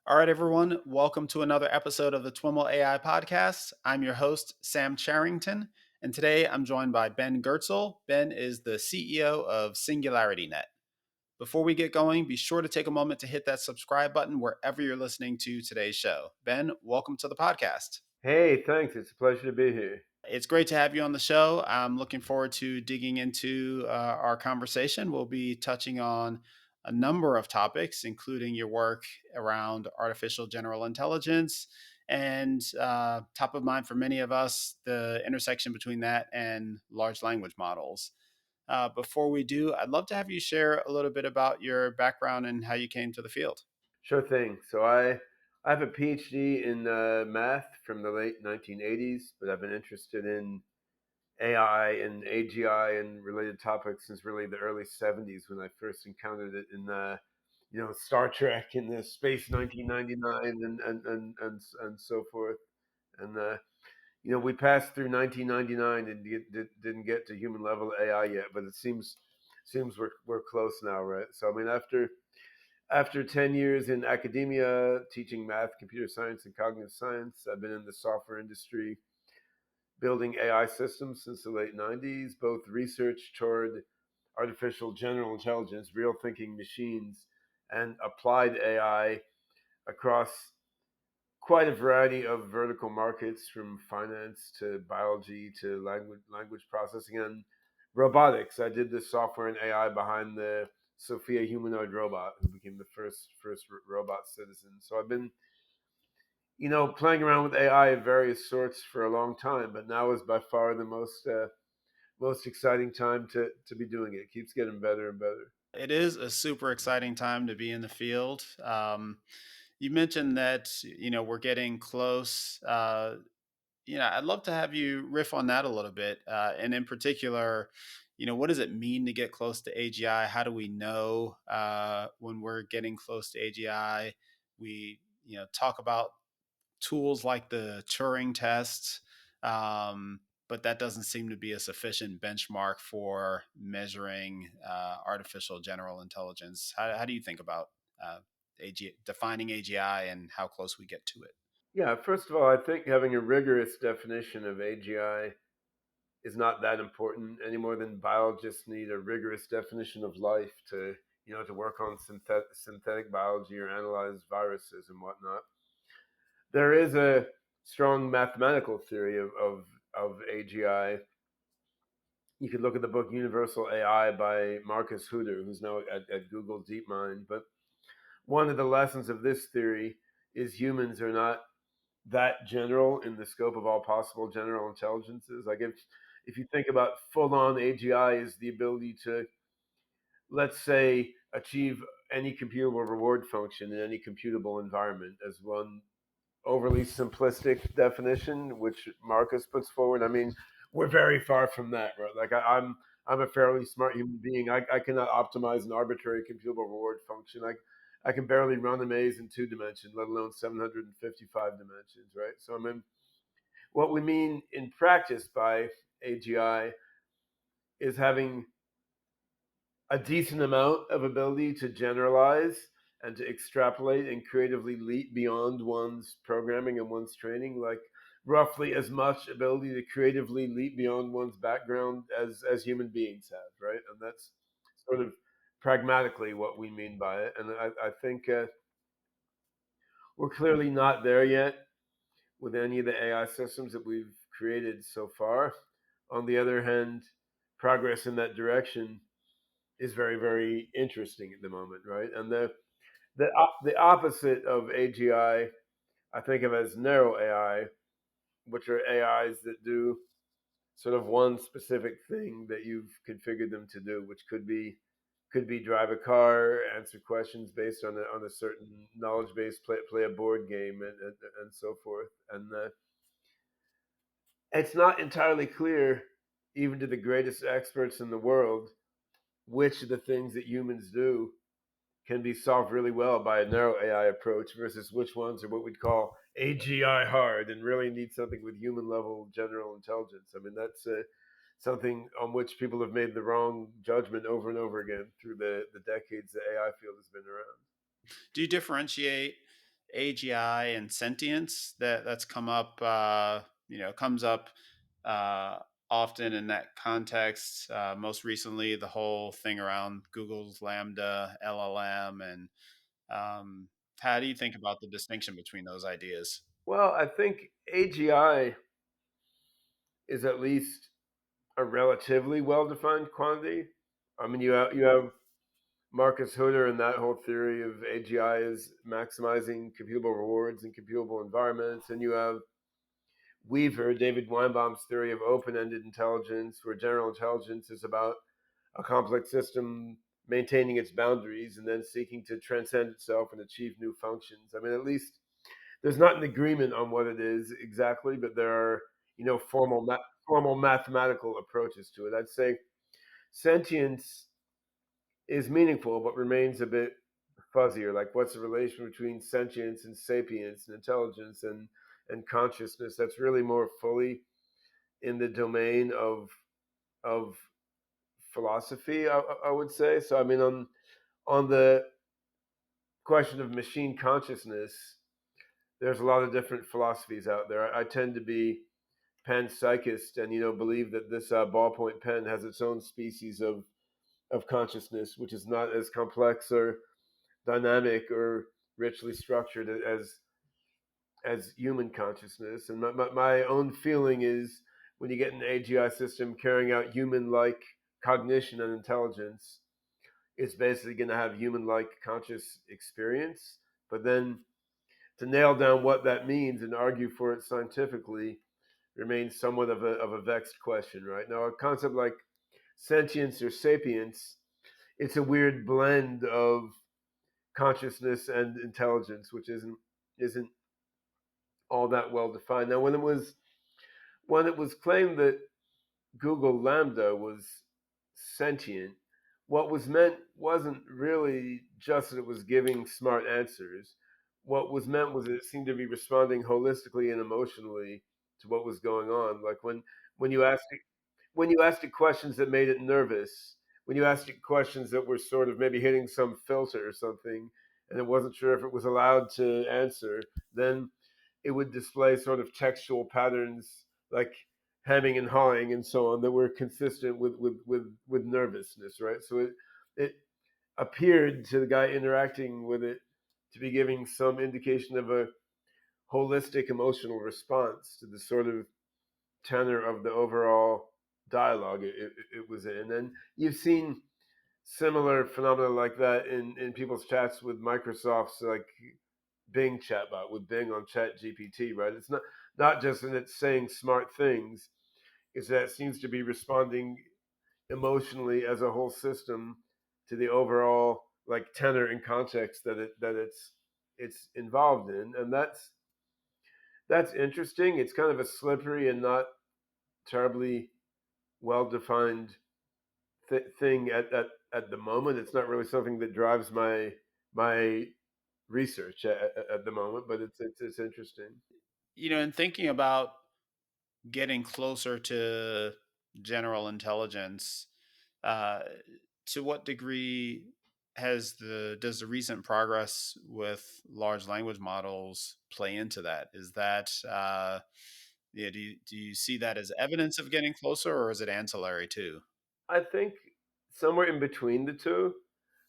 All right, everyone, welcome to another episode of the TWiML AI podcast. I'm your host, Sam Charrington, and today I'm joined by Ben Goertzel. Ben is the CEO of SingularityNET. Before we get going, be sure to take a moment to hit that subscribe button wherever you're listening to today's show. Ben, welcome to the podcast. Hey, thanks. It's a pleasure to be here. It's great to have you on the show. I'm looking forward to digging into our conversation. We'll be touching on a number of topics, including your work around artificial general intelligence, and top of mind for many of us, the intersection between that and large language models. Before we do, I'd love to have you share a little bit about your background and how you came to the field. Sure thing. So I have a PhD in math from the late 1980s, but I've been interested in AI and AGI and related topics since really the early 70s when I first encountered it in Star Trek in the space 1999 and so forth. And we passed through 1999 and didn't get to human level AI yet, but it seems we're close now, right? So I mean, after 10 years in academia, teaching math, computer science, and cognitive science, I've been in the software industry building AI systems since the late 90s, both research toward artificial general intelligence, real thinking machines, and applied AI across quite a variety of vertical markets from finance to biology to language processing and robotics. I did the software and AI behind the Sophia humanoid robot, who became the first robot citizen. So I've been, playing around with AI of various sorts for a long time, but now is by far the most exciting time to be doing it. It keeps getting better and better. It is a super exciting time to be in the field. You mentioned that we're getting close. I'd love to have you riff on that a little bit, and in particular, what does it mean to get close to AGI? How do we know when we're getting close to AGI? We talk about tools like the Turing test, but that doesn't seem to be a sufficient benchmark for measuring artificial general intelligence. How do you think about defining AGI and how close we get to it? Yeah, first of all, I think having a rigorous definition of AGI is not that important any more than biologists need a rigorous definition of life to work on synthetic biology or analyze viruses and whatnot. There is a strong mathematical theory of AGI. You could look at the book Universal AI by Marcus Huder, who's now at Google DeepMind. But one of the lessons of this theory is humans are not that general in the scope of all possible general intelligences. Like if you think about full on AGI is the ability to, let's say, achieve any computable reward function in any computable environment as one overly simplistic definition, which Marcus puts forward. I mean, we're very far from that, right? Like I'm a fairly smart human being. I cannot optimize an arbitrary computable reward function. I can barely run a maze in 2 dimensions, let alone 755 dimensions, right? So I mean, what we mean in practice by AGI is having a decent amount of ability to generalize and to extrapolate and creatively leap beyond one's programming and one's training, like roughly as much ability to creatively leap beyond one's background as human beings have, right? And that's sort of pragmatically what we mean by it. And I think we're clearly not there yet with any of the AI systems that we've created so far. On the other hand, progress in that direction is very, very interesting at the moment, right? And the opposite of I think of as narrow AI, which are AIs that do sort of one specific thing that you've configured them to do, which could be drive a car, answer questions based on a certain knowledge base, play a board game, and so forth. And it's not entirely clear, even to the greatest experts in the world, which of the things that humans do can be solved really well by a narrow AI approach versus which ones are what we'd call AGI hard and really need something with human level general intelligence. I mean, that's something on which people have made the wrong judgment over and over again through the decades the AI field has been around. Do you differentiate AGI and Sentience that's come up, comes up uh, often in that context. Most recently, the whole thing around Google's Lambda LLM, and how do you think about the distinction between those ideas? Well, I think AGI is at least a relatively well-defined quantity. I mean, you have Marcus Hutter and that whole theory of AGI is maximizing computable rewards in computable environments, and you have Weaver, David Weinbaum's theory of open-ended intelligence, where general intelligence is about a complex system maintaining its boundaries and then seeking to transcend itself and achieve new functions. I mean, at least there's not an agreement on what it is exactly, but there are formal mathematical approaches to it. I'd say sentience is meaningful, but remains a bit fuzzier. Like, what's the relation between sentience and sapience and intelligence and consciousness? That's really more fully in the domain of philosophy, I would say. So, I mean, on the question of machine consciousness, there's a lot of different philosophies out there. I tend to be panpsychist, and believe that this ballpoint pen has its own species of consciousness, which is not as complex or dynamic or richly structured as human consciousness. And my own feeling is when you get an AGI system carrying out human-like cognition and intelligence, it's basically going to have human-like conscious experience. But then to nail down what that means and argue for it scientifically remains somewhat of a vexed question, right? Now, a concept like sentience or sapience, it's a weird blend of consciousness and intelligence, which isn't all that well defined. Now, when it was claimed that Google Lambda was sentient, what was meant wasn't really just that it was giving smart answers. What was meant was that it seemed to be responding holistically and emotionally to what was going on. Like when you asked it, when you asked it questions that made it nervous, when you asked it questions that were sort of maybe hitting some filter or something, and it wasn't sure if it was allowed to answer, then it would display sort of textual patterns like hemming and hawing and so on that were consistent with nervousness, right? So it appeared to the guy interacting with it to be giving some indication of a holistic emotional response to the sort of tenor of the overall dialogue it was in. And you've seen similar phenomena like that in people's chats with Microsoft's like Bing chatbot with Bing on Chat GPT, right? It's not just in it saying smart things, it's that it seems to be responding emotionally as a whole system to the overall like tenor and context that it's involved in, and that's interesting. It's kind of a slippery and not terribly well defined thing at the moment. It's not really something that drives my research at the moment, but it's interesting. In thinking about getting closer to general intelligence, uh, to what degree does the recent progress with large language models play into that? Is that yeah? Do you see that as evidence of getting closer, or is it ancillary too? I think somewhere in between the two.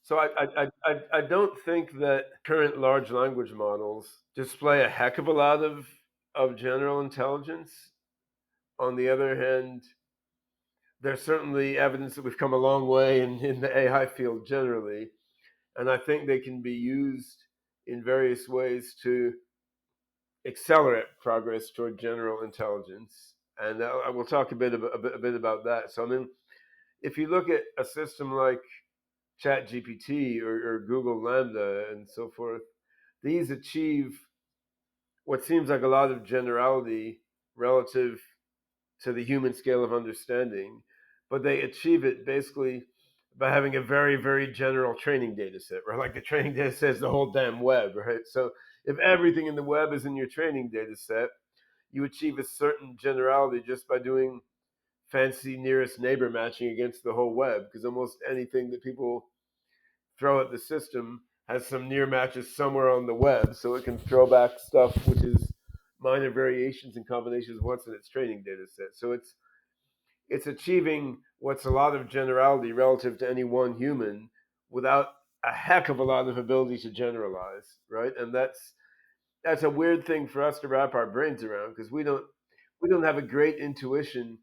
So I don't think that current large language models display a heck of a lot of general intelligence. On the other hand, there's certainly evidence that we've come a long way in the AI field generally, and I think they can be used in various ways to accelerate progress toward general intelligence. And I will talk a bit about that. So I mean, if you look at a system like ChatGPT or Google Lambda and so forth, these achieve what seems like a lot of generality relative to the human scale of understanding, but they achieve it basically by having a very, very general training data set, right? Like the training data set is the whole damn web, right? So if everything in the web is in your training data set, you achieve a certain generality just by doing fancy nearest neighbor matching against the whole web, because almost anything that people throw at the system has some near matches somewhere on the web, so it can throw back stuff which is minor variations and combinations once in its training data set. So it's achieving what's a lot of generality relative to any one human without a heck of a lot of ability to generalize, right? And that's a weird thing for us to wrap our brains around because we don't have a great intuition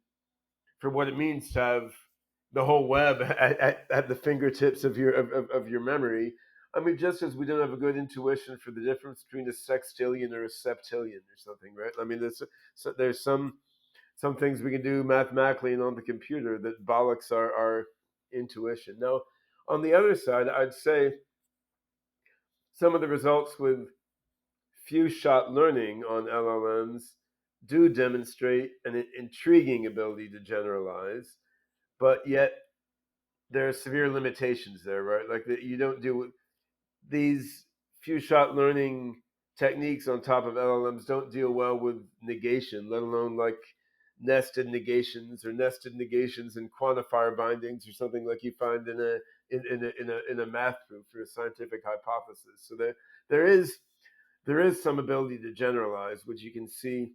for what it means to have the whole web at the fingertips of your memory. I mean, just as we don't have a good intuition for the difference between a sextillion or a septillion or something, right? I mean, there's some things we can do mathematically and on the computer that bollocks our intuition. Now, on the other side, I'd say some of the results with few shot learning on LLMs do demonstrate an intriguing ability to generalize, but yet there are severe limitations there, right? Like that you don't do these few shot learning techniques on top of LLMs don't deal well with negation, let alone like nested negations and quantifier bindings or something like you find in a math proof for a scientific hypothesis. So there is there is some ability to generalize, which you can see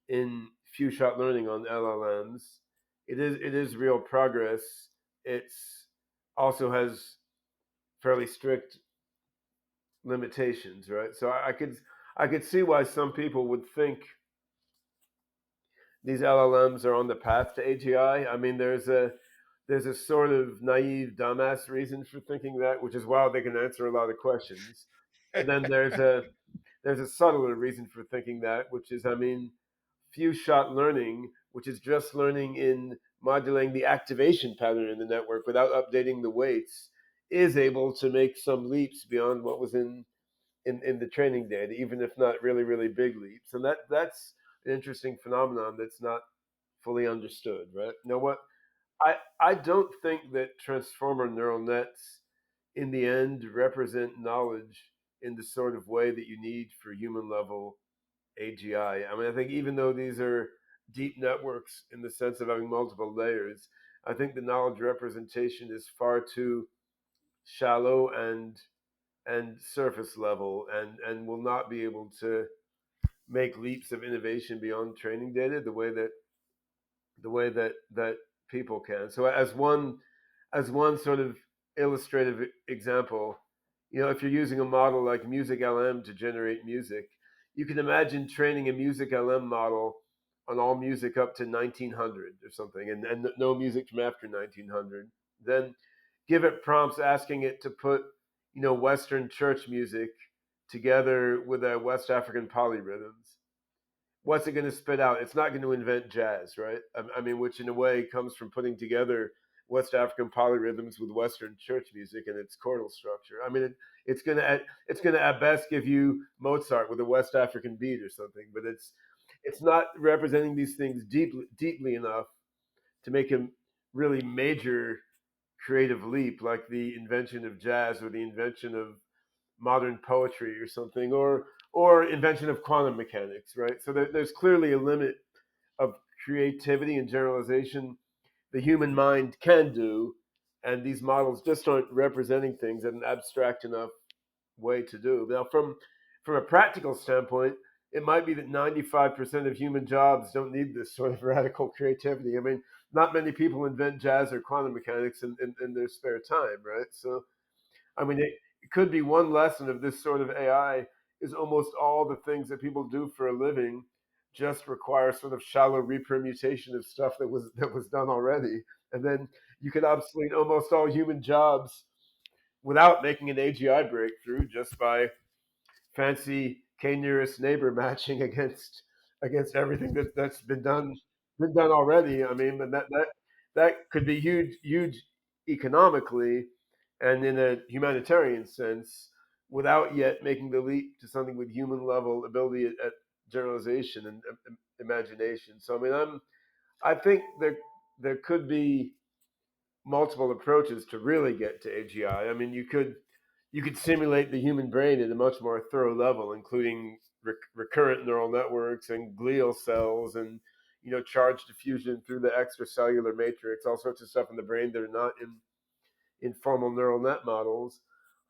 in few shot learning on LLMs. It is real progress. It's also has fairly strict limitations, right? So I could see why some people would think these LLMs are on the path to AGI. I mean, there's a sort of naive, dumbass reason for thinking that, which is wow, they can answer a lot of questions. And then there's a subtler reason for thinking that, which is, I mean, few shot learning, which is just learning in modulating the activation pattern in the network without updating the weights, is able to make some leaps beyond what was in the training data, even if not really, really big leaps. And that's an interesting phenomenon that's not fully understood, right? Now, what I don't think that transformer neural nets in the end represent knowledge in the sort of way that you need for human level AGI. I mean, I think even though these are deep networks in the sense of having multiple layers, I think the knowledge representation is far too shallow and surface level and will not be able to make leaps of innovation beyond training data the way that people can. So as one sort of illustrative example, if you're using a model like Music LM to generate music, you can imagine training a Music LM model on all music up to 1900 or something, and no music from after 1900. Then give it prompts asking it to put, Western church music together with West African polyrhythms. What's it going to spit out? It's not going to invent jazz, right? I mean, which in a way comes from putting together West African polyrhythms with Western church music and its chordal structure. I mean, it's going to at best give you Mozart with a West African beat or something, but it's not representing these things deeply enough to make a really major creative leap like the invention of jazz or the invention of modern poetry or something, or invention of quantum mechanics, right? So there's clearly a limit of creativity and generalization the human mind can do, and these models just aren't representing things at an abstract enough way to do. Now, from a practical standpoint, it might be that 95% of human jobs don't need this sort of radical creativity. I mean, not many people invent jazz or quantum mechanics in their spare time, right? So I mean, it could be one lesson of this sort of AI is almost all the things that people do for a living just require sort of shallow repermutation of stuff that was done already, and then you could obsolete almost all human jobs without making an AGI breakthrough just by fancy k nearest neighbor matching against everything that's been done already. I mean, but that could be huge economically and in a humanitarian sense without yet making the leap to something with human level ability at generalization and imagination. So I mean, I think there could be multiple approaches to really get to AGI. I mean, you could simulate the human brain at a much more thorough level, including recurrent neural networks and glial cells and charge diffusion through the extracellular matrix, all sorts of stuff in the brain that are not in formal neural net models.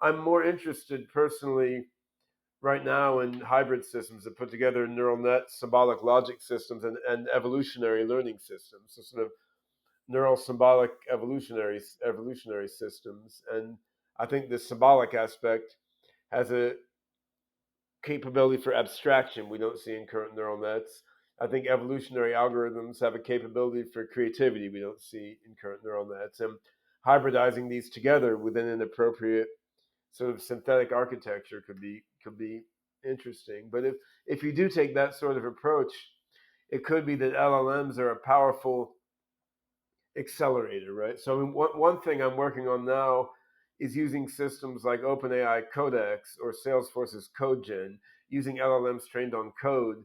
I'm more interested personally right now in hybrid systems that put together neural net, symbolic logic systems, and evolutionary learning systems. So sort of neural symbolic evolutionary systems. And I think the symbolic aspect has a capability for abstraction we don't see in current neural nets. I think evolutionary algorithms have a capability for creativity we don't see in current neural nets. And hybridizing these together within an appropriate sort of synthetic architecture could be interesting. But if you do take that sort of approach, it could be that LLMs are a powerful accelerator, right? So I mean, one thing I'm working on now is using systems like OpenAI Codex or Salesforce's CodeGen, using LLMs trained on code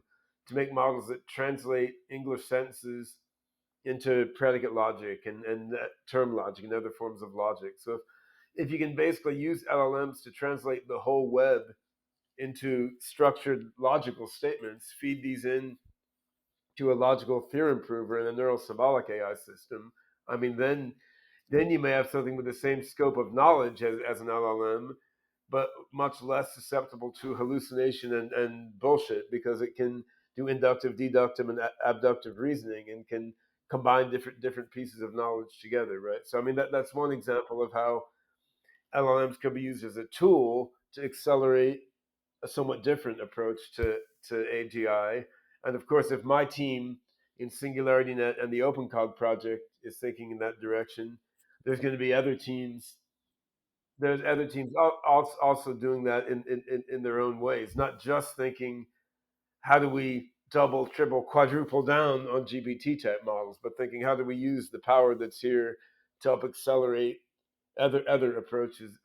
to make models that translate English sentences into predicate logic and term logic and other forms of logic. So if you can basically use LLMs to translate the whole web into structured logical statements, feed these in to a logical theorem prover in a neural symbolic AI system, I mean, then you may have something with the same scope of knowledge as an LLM, but much less susceptible to hallucination and bullshit because it can do inductive, deductive, and abductive reasoning and can combine different pieces of knowledge together, right? So I mean that's one example of how LLMs could be used as a tool to accelerate a somewhat different approach to AGI. And of course, if my team in SingularityNET and the OpenCog project is thinking in that direction, there's going to be other teams. There's other teams also doing that in their own ways, not just thinking how do we double, triple, quadruple down on GPT type models, but thinking how do we use the power that's here to help accelerate other approaches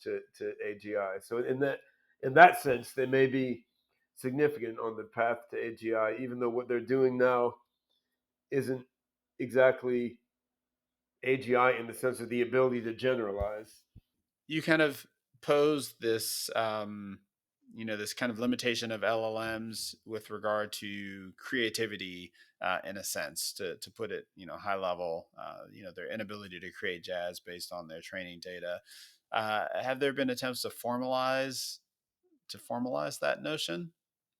to AGI. So in that sense, they may be significant on the path to AGI, even though what they're doing now isn't exactly AGI in the sense of the ability to generalize. You kind of pose this, this kind of limitation of LLMs with regard to creativity, in a sense, to put it, high level. Their inability to create jazz based on their training data. Have there been attempts to formalize that notion,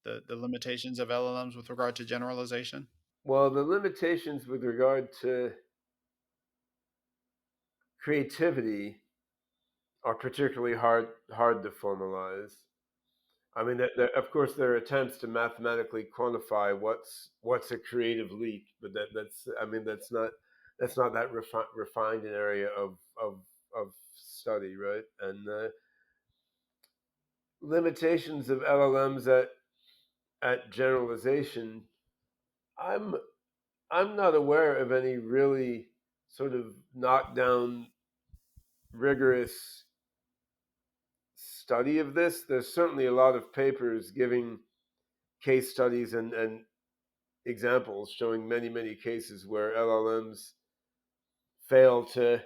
the limitations of LLMs with regard to generalization? Well, the limitations with regard to creativity are particularly hard to formalize. I mean, of course, there are attempts to mathematically quantify what's a creative leap, but that's I mean that's not that refined an area of study, right? And limitations of LLMs at generalization, I'm I'm not aware of any really sort of knockdown rigorous study of this. There's certainly a lot of papers giving case studies and examples showing many cases where LLMs fail to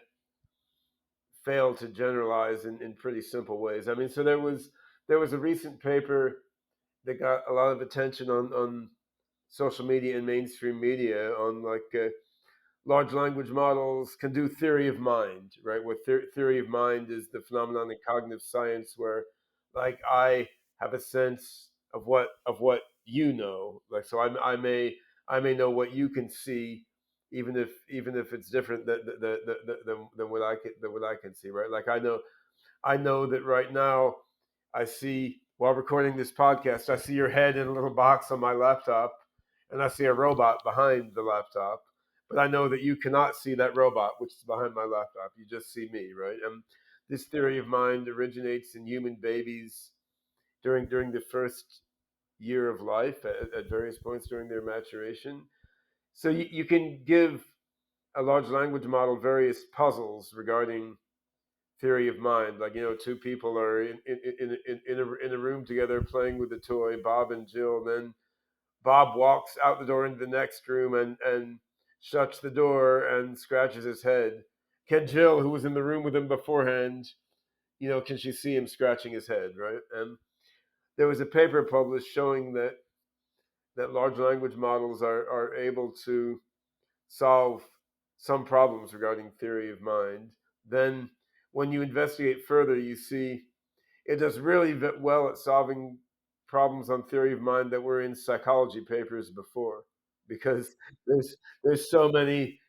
fail to generalize in pretty simple ways. I mean, so there was a recent paper that got a lot of attention on social media and mainstream media on large language models can do theory of mind, right? Where theory of mind is the phenomenon in cognitive science where, like, I have a sense of what you know, like, so I may know what you can see, even if it's different than what I can see, right? Like I know that right now I see while recording this podcast, I see your head in a little box on my laptop, and I see a robot behind the laptop. But I know that you cannot see that robot, which is behind my laptop. You just see me, right? And this theory of mind originates in human babies during the first year of life at various points during their maturation. So you can give a large language model various puzzles regarding theory of mind. Like, two people are in a room together playing with a toy, Bob and Jill. Then Bob walks out the door into the next room and shuts the door and scratches his head. Can Jill, who was in the room with him beforehand, can she see him scratching his head, right? And there was a paper published showing that large language models are able to solve some problems regarding theory of mind. Then when you investigate further, you see it does really well at solving problems on theory of mind that were in psychology papers before, because there's so many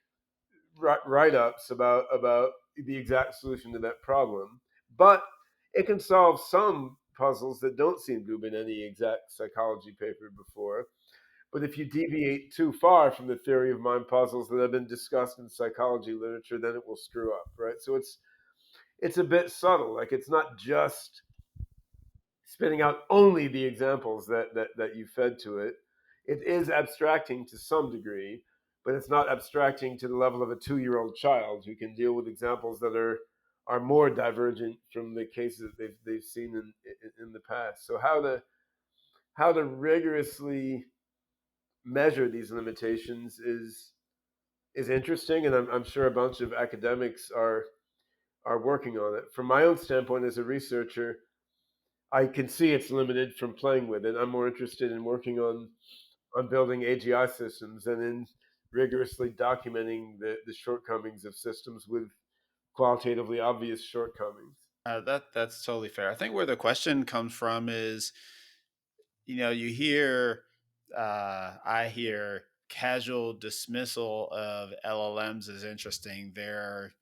write-ups about the exact solution to that problem. But it can solve some puzzles that don't seem to have been any exact psychology paper before. But if you deviate too far from the theory of mind puzzles that have been discussed in psychology literature, then it will screw up, right? So it's a bit subtle. Like it's not just spitting out only the examples that you fed to it. It is abstracting to some degree, but it's not abstracting to the level of a 2-year-old child who can deal with examples that are more divergent from the cases that they've seen in the past. So how to rigorously measure these limitations is interesting, and I'm sure a bunch of academics are working on it. From my own standpoint as a researcher, I can see it's limited from playing with it. I'm more interested in working on building AGI systems and in rigorously documenting the shortcomings of systems with qualitatively obvious shortcomings. That's totally fair. I think where the question comes from is, you hear, I hear casual dismissal of LLMs as interesting. They're,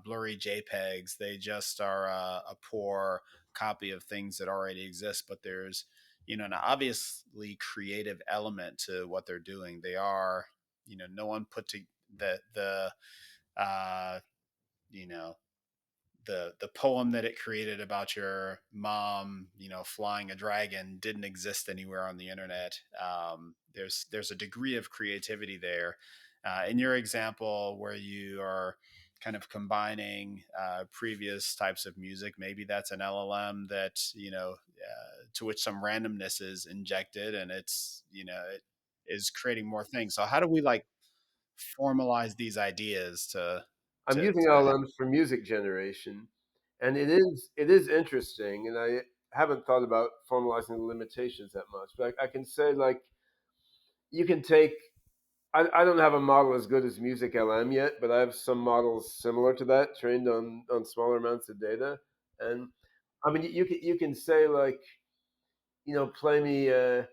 blurry JPEGs. They just are a poor copy of things that already exist, but there's, an obviously creative element to what they're doing. They are, no one put to the, uh, you know, the poem that it created about your mom, flying a dragon didn't exist anywhere on the internet. There's a degree of creativity there. In your example, where you are kind of combining previous types of music, maybe that's an LLM that to which some randomness is injected, and it is creating more things. So how do we like formalize these ideas to I'm using have. LLMs for music generation, and it is interesting, and I haven't thought about formalizing the limitations that much, but I can say like you can take I don't have a model as good as Music LM yet, but I have some models similar to that trained on smaller amounts of data. And I mean, you can say like, play me a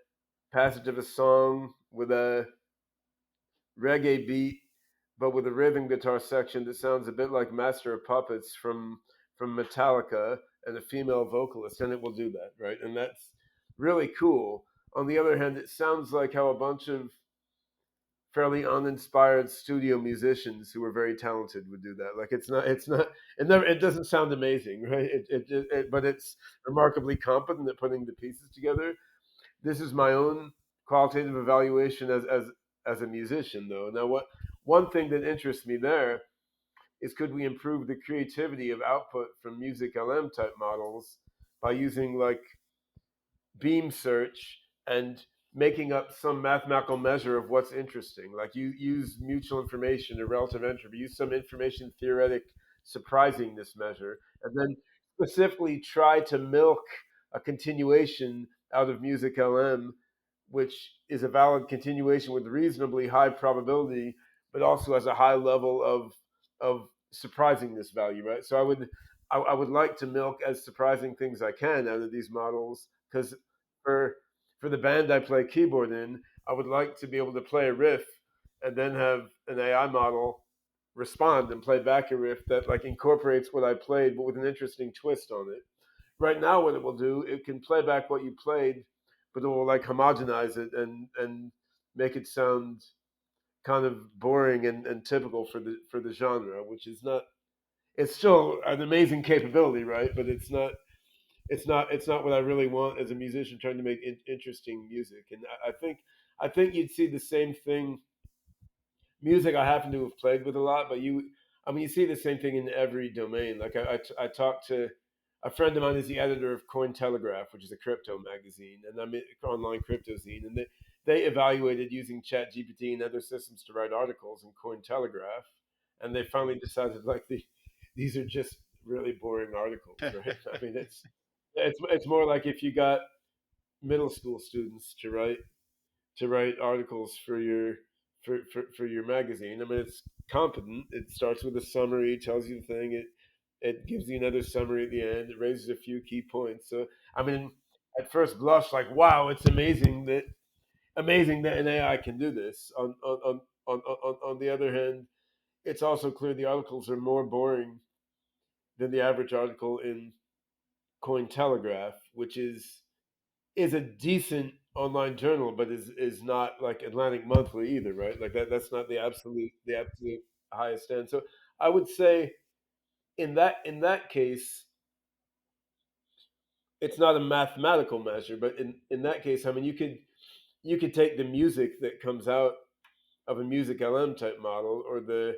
passage of a song with a reggae beat, but with a rhythm guitar section that sounds a bit like Master of Puppets from Metallica and a female vocalist, and it will do that, right? And that's really cool. On the other hand, it sounds like how a bunch of fairly uninspired studio musicians who are very talented would do that. Like it doesn't sound amazing, right? But it's remarkably competent at putting the pieces together. This is my own qualitative evaluation as a musician, though. Now, one thing that interests me there is could we improve the creativity of output from music LM type models by using like beam search and making up some mathematical measure of what's interesting. Like you use mutual information or relative entropy, use some information theoretic surprisingness measure, and then specifically try to milk a continuation out of music LM, which is a valid continuation with reasonably high probability, but also has a high level of surprisingness value, right? So I would like to milk as surprising things I can out of these models because for for the band I play keyboard in, I would like to be able to play a riff and then have an AI model respond and play back a riff that like incorporates what I played but with an interesting twist on it. Right now what it will do, it can play back what you played, but it will like homogenize it and make it sound kind of boring and typical for the genre, which is not it's still an amazing capability, right? But it's not what I really want as a musician trying to make interesting music. And I think you'd see the same thing. Music I happen to have played with a lot, but I mean, you see the same thing in every domain. Like I talked to a friend of mine is the editor of Cointelegraph, which is a crypto magazine, and I'm an online crypto zine, and they evaluated using ChatGPT and other systems to write articles in Cointelegraph, and they finally decided like these are just really boring articles, right? I mean, it's more like if you got middle school students to write articles for your magazine. I mean, it's competent. It starts with a summary, tells you the thing. It gives you another summary at the end. It raises a few key points. So I mean, at first blush, like wow, it's amazing that an AI can do this. On the other hand, it's also clear the articles are more boring than the average article in Cointelegraph, which is a decent online journal, but is not like Atlantic Monthly either, right? Like that's not the absolute highest end. So I would say in that case, it's not a mathematical measure, but in that case, I mean, you could take the music that comes out of a music LM type model, or the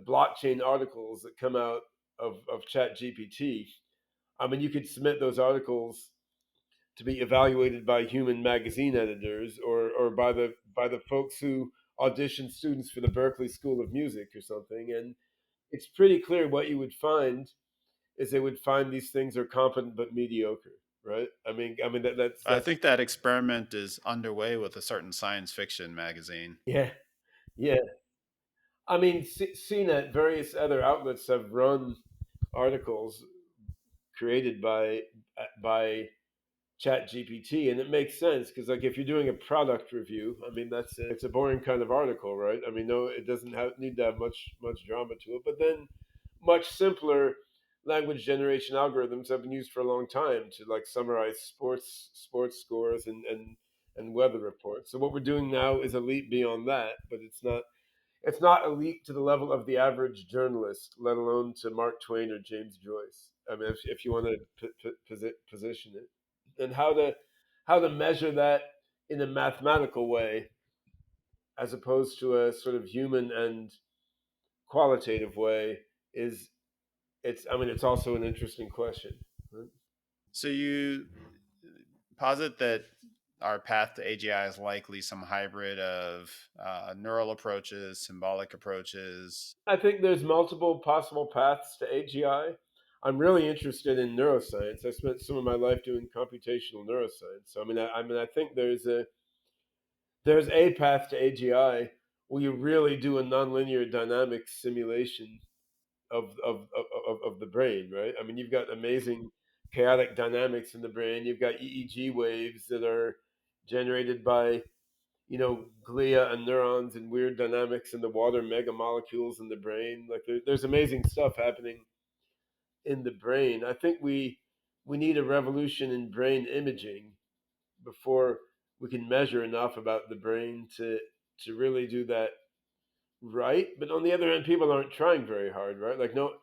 blockchain articles that come out of Chat GPT. I mean, you could submit those articles to be evaluated by human magazine editors, or by the folks who audition students for the Berkeley School of Music or something, and it's pretty clear what you would find is they would find these things are competent but mediocre, right? I mean I that's think that experiment is underway with a certain science fiction magazine. yeah, yeah. I mean, CNET, various other outlets have run articles created by Chat GPT, and it makes sense because, like, if you're doing a product review, I mean, it's a boring kind of article, right? I mean, no, it doesn't need to have much drama to it. But then, much simpler language generation algorithms have been used for a long time to like summarize sports scores and weather reports. So what we're doing now is a leap beyond that, but it's not a leap to the level of the average journalist, let alone to Mark Twain or James Joyce. I mean, if you want to position it, and how to measure that in a mathematical way, as opposed to a sort of human and qualitative way, is it's. I mean, it's also an interesting question. Right? So you posit that our path to AGI is likely some hybrid of neural approaches, symbolic approaches. I think there's multiple possible paths to AGI. I'm really interested in neuroscience. I spent some of my life doing computational neuroscience. So I think there's a path to AGI where you really do a nonlinear dynamics simulation of the brain, right? I mean, you've got amazing chaotic dynamics in the brain. You've got EEG waves that are generated by glia and neurons and weird dynamics in the water mega molecules in the brain. Like there's amazing stuff happening in the brain. I think we need a revolution in brain imaging before we can measure enough about the brain to really do that right. But on the other hand, people aren't trying very hard, right? Like no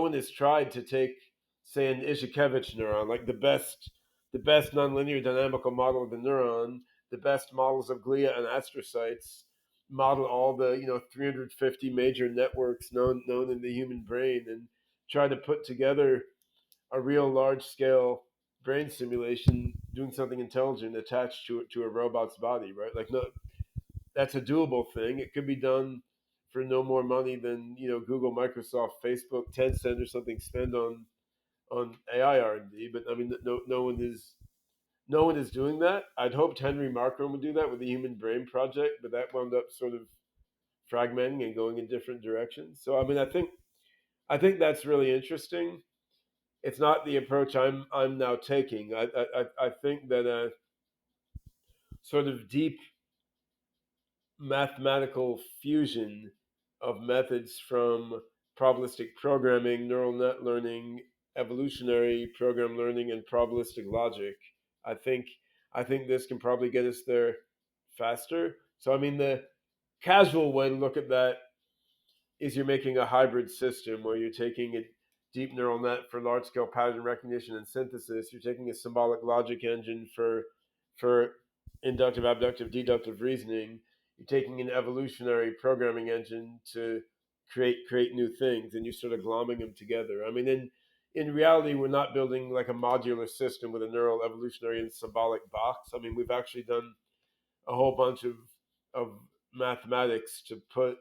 one has tried to take, say, an Ishikevich neuron, like the best nonlinear dynamical model of the neuron, the best models of glia and astrocytes, model all the 350 major networks known in the human brain, and try to put together a real large scale brain simulation doing something intelligent attached to a robot's body, right? Like no, that's a doable thing. It could be done for no more money than Google, Microsoft, Facebook, Tencent, or something spend on AI R&D. But I mean, no one is doing that. I'd hoped Henry Markram would do that with the Human Brain Project, but that wound up sort of fragmenting and going in different directions. So I mean, I think that's really interesting. It's not the approach I'm now taking. I think that a sort of deep mathematical fusion of methods from probabilistic programming, neural net learning, evolutionary program learning, and probabilistic logic. I think I think this can probably get us there faster. So I mean, the casual way to look at that is you're making a hybrid system where you're taking a deep neural net for large scale pattern recognition and synthesis. You're taking a symbolic logic engine for inductive, abductive, deductive reasoning. You're taking an evolutionary programming engine to create new things, and you're sort of glomming them together. I mean, in reality, we're not building like a modular system with a neural, evolutionary, and symbolic box. I mean, we've actually done a whole bunch of mathematics to put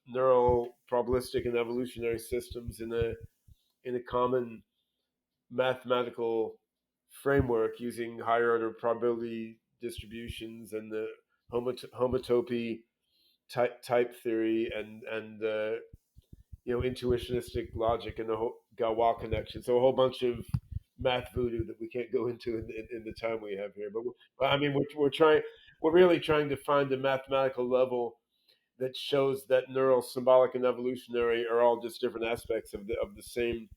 neural, probabilistic, and evolutionary systems in a common mathematical framework using higher order probability distributions and the homotopy type theory and intuitionistic logic and the whole Galois connection. So a whole bunch of math voodoo that we can't go into in the time we have here. But I mean, we're really trying to find a mathematical level that shows that neural, symbolic, and evolutionary are all just different aspects of the same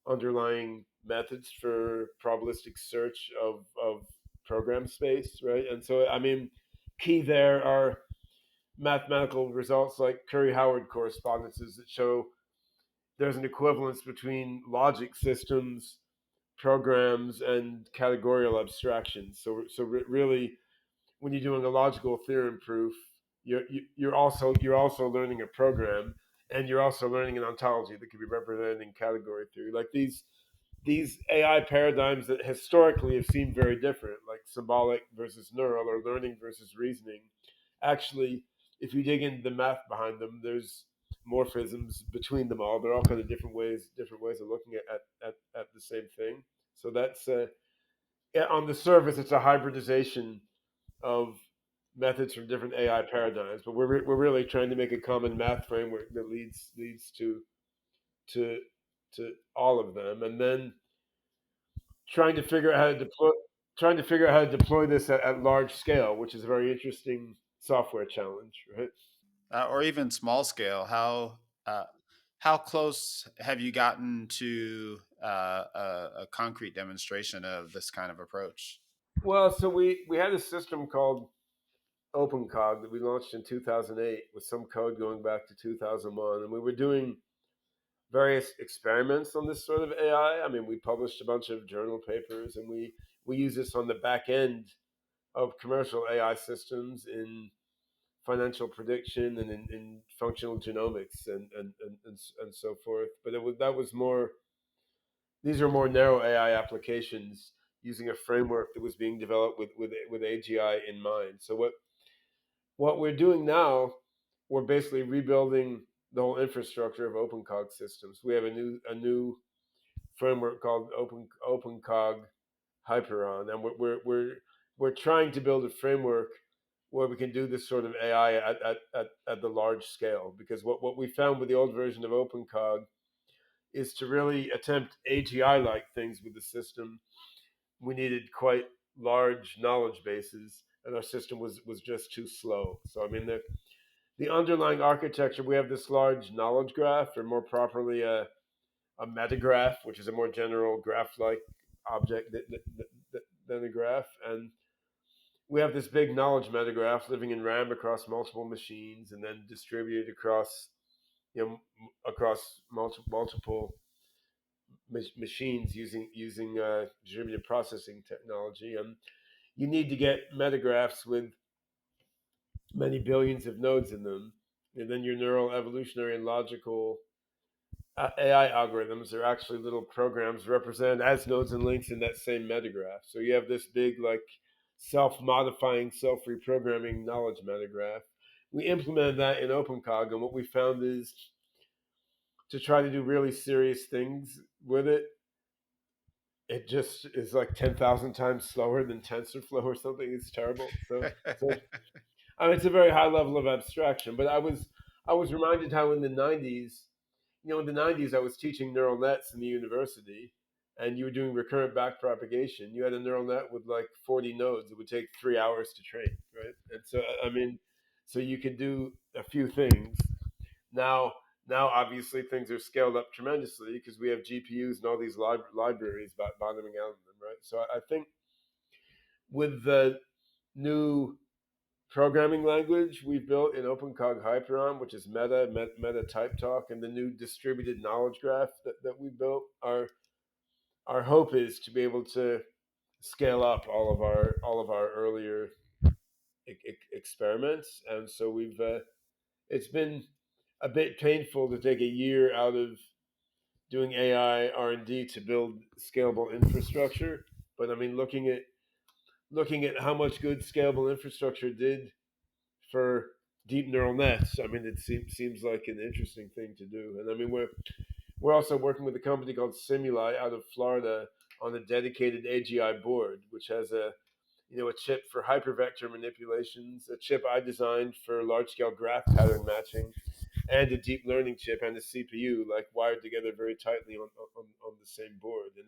underlying methods for probabilistic search of program space, right? And so, I mean, key there are mathematical results like Curry-Howard correspondences that show there's an equivalence between logic systems, programs, and categorical abstractions. Really, when you're doing a logical theorem proof, you're also learning a program, and you're also learning an ontology that can be represented in category theory. Like these AI paradigms that historically have seemed very different, like symbolic versus neural or learning versus reasoning, actually, if you dig into the math behind them, there's morphisms between them all. They're all kind of different ways of looking at the same thing. So that's on the surface, it's a hybridization of methods from different AI paradigms, but we're really trying to make a common math framework that leads to to all of them, and then trying to figure out how to deploy trying to figure out how to deploy this at large scale, which is a very interesting software challenge, right? Or even small scale. Uh, how close have you gotten to a concrete demonstration of this kind of approach? Well, so we had a system called OpenCog that we launched in 2008 with some code going back to 2001, and we were doing various experiments on this sort of AI. I mean, we published a bunch of journal papers, and we use this on the back end of commercial AI systems in financial prediction and in functional genomics and so forth. But that was more, these are more narrow AI applications using a framework that was being developed with AGI in mind. So what we're doing now, we're basically rebuilding the whole infrastructure of OpenCog systems. We have a new framework called OpenCog Hyperon, and we're trying to build a framework where we can do this sort of AI at the large scale. Because what we found with the old version of OpenCog is to really attempt AGI like things with the system, we needed quite large knowledge bases, and our system was just too slow. So I mean, the underlying architecture, we have this large knowledge graph, or more properly, a metagraph, which is a more general graph-like object than a graph. And we have this big knowledge metagraph living in RAM across multiple machines, and then distributed across across multiple machines using distributed processing technology. And you need to get metagraphs with many billions of nodes in them, and then your neural, evolutionary, and logical AI algorithms are actually little programs represented as nodes and links in that same metagraph. So you have this big, like, self-modifying, self-reprogramming knowledge metagraph. We implemented that in OpenCog, and what we found is to try to do really serious things with it, it just is like 10,000 times slower than TensorFlow or something. It's terrible. So I mean, it's a very high level of abstraction. But I was reminded how in the 90s, in the 90s, I was teaching neural nets in the university, and you were doing recurrent backpropagation. You had a neural net with like 40 nodes. It would take 3 hours to train, right? And so, I mean, so you could do a few things. Now, now obviously things are scaled up tremendously because we have GPUs and all these libraries bottoming out of them, right? So I think with the new programming language we've built in OpenCog Hyperon, which is Meta Type Talk, and the new distributed knowledge graph that we built, our hope is to be able to scale up all of our earlier experiments. And so it's been a bit painful to take a year out of doing AI R&D to build scalable infrastructure. But I mean, looking at how much good scalable infrastructure did for deep neural nets, I mean, it seems like an interesting thing to do. And I mean, we're also working with a company called Simuli out of Florida on a dedicated AGI board, which has a chip for hypervector manipulations, a chip I designed for large scale graph pattern matching, and a deep learning chip and a CPU like wired together very tightly on the same board. And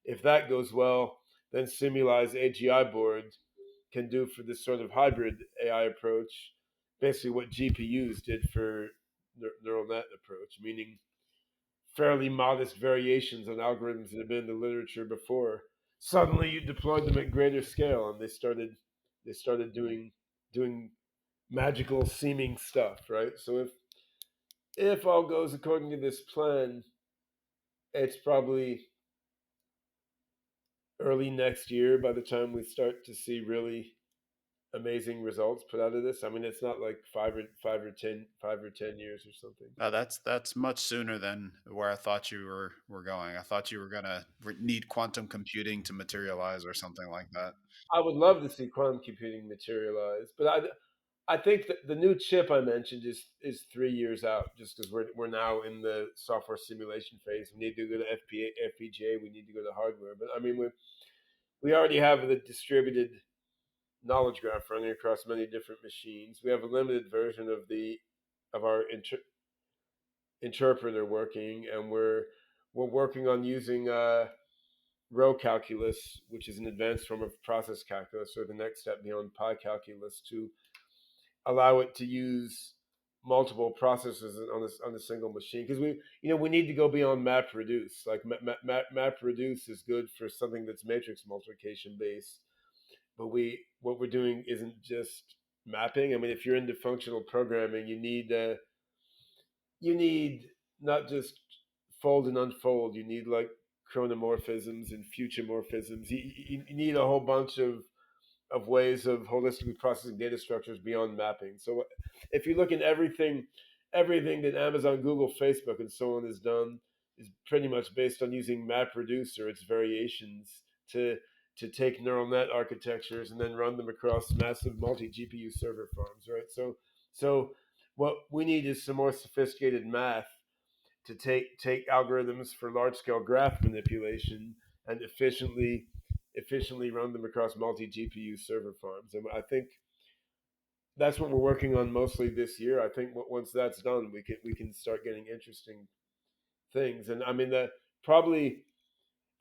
if that goes well, then Simuli's AGI board can do for this sort of hybrid AI approach basically what GPUs did for neural net approach, meaning fairly modest variations on algorithms that have been in the literature before. Suddenly, you deployed them at greater scale, and they started doing magical seeming stuff, right? So if all goes according to this plan, it's probably early next year by the time we start to see really amazing results put out of this. I mean, it's not like 5 or 10 years or something. That's much sooner than where I thought you were going. I thought you were gonna need quantum computing to materialize or something like that. I would love to see quantum computing materialize, but I think that the new chip I mentioned is 3 years out, just because we're now in the software simulation phase. We need to go to FPGA. We need to go to hardware. But I mean, we already have the distributed knowledge graph running across many different machines. We have a limited version of our interpreter working, and we're working on using row calculus, which is an advanced form of process calculus, or the next step beyond pi calculus, to allow it to use multiple processes on a single machine, because we need to go beyond map reduce. Like map reduce is good for something that's matrix multiplication based, but we what we're doing isn't just mapping. I mean, if you're into functional programming, you need not just fold and unfold. You need like chronomorphisms and future morphisms. You need a whole bunch of ways of holistically processing data structures beyond mapping. So if you look at everything that Amazon, Google, Facebook, and so on has done is pretty much based on using MapReduce or its variations to take neural net architectures and then run them across massive multi GPU server farms, right? So what we need is some more sophisticated math to take algorithms for large scale graph manipulation and efficiently run them across multi GPU server farms. And I think that's what we're working on mostly this year. I think once that's done, we can start getting interesting things. And I mean that probably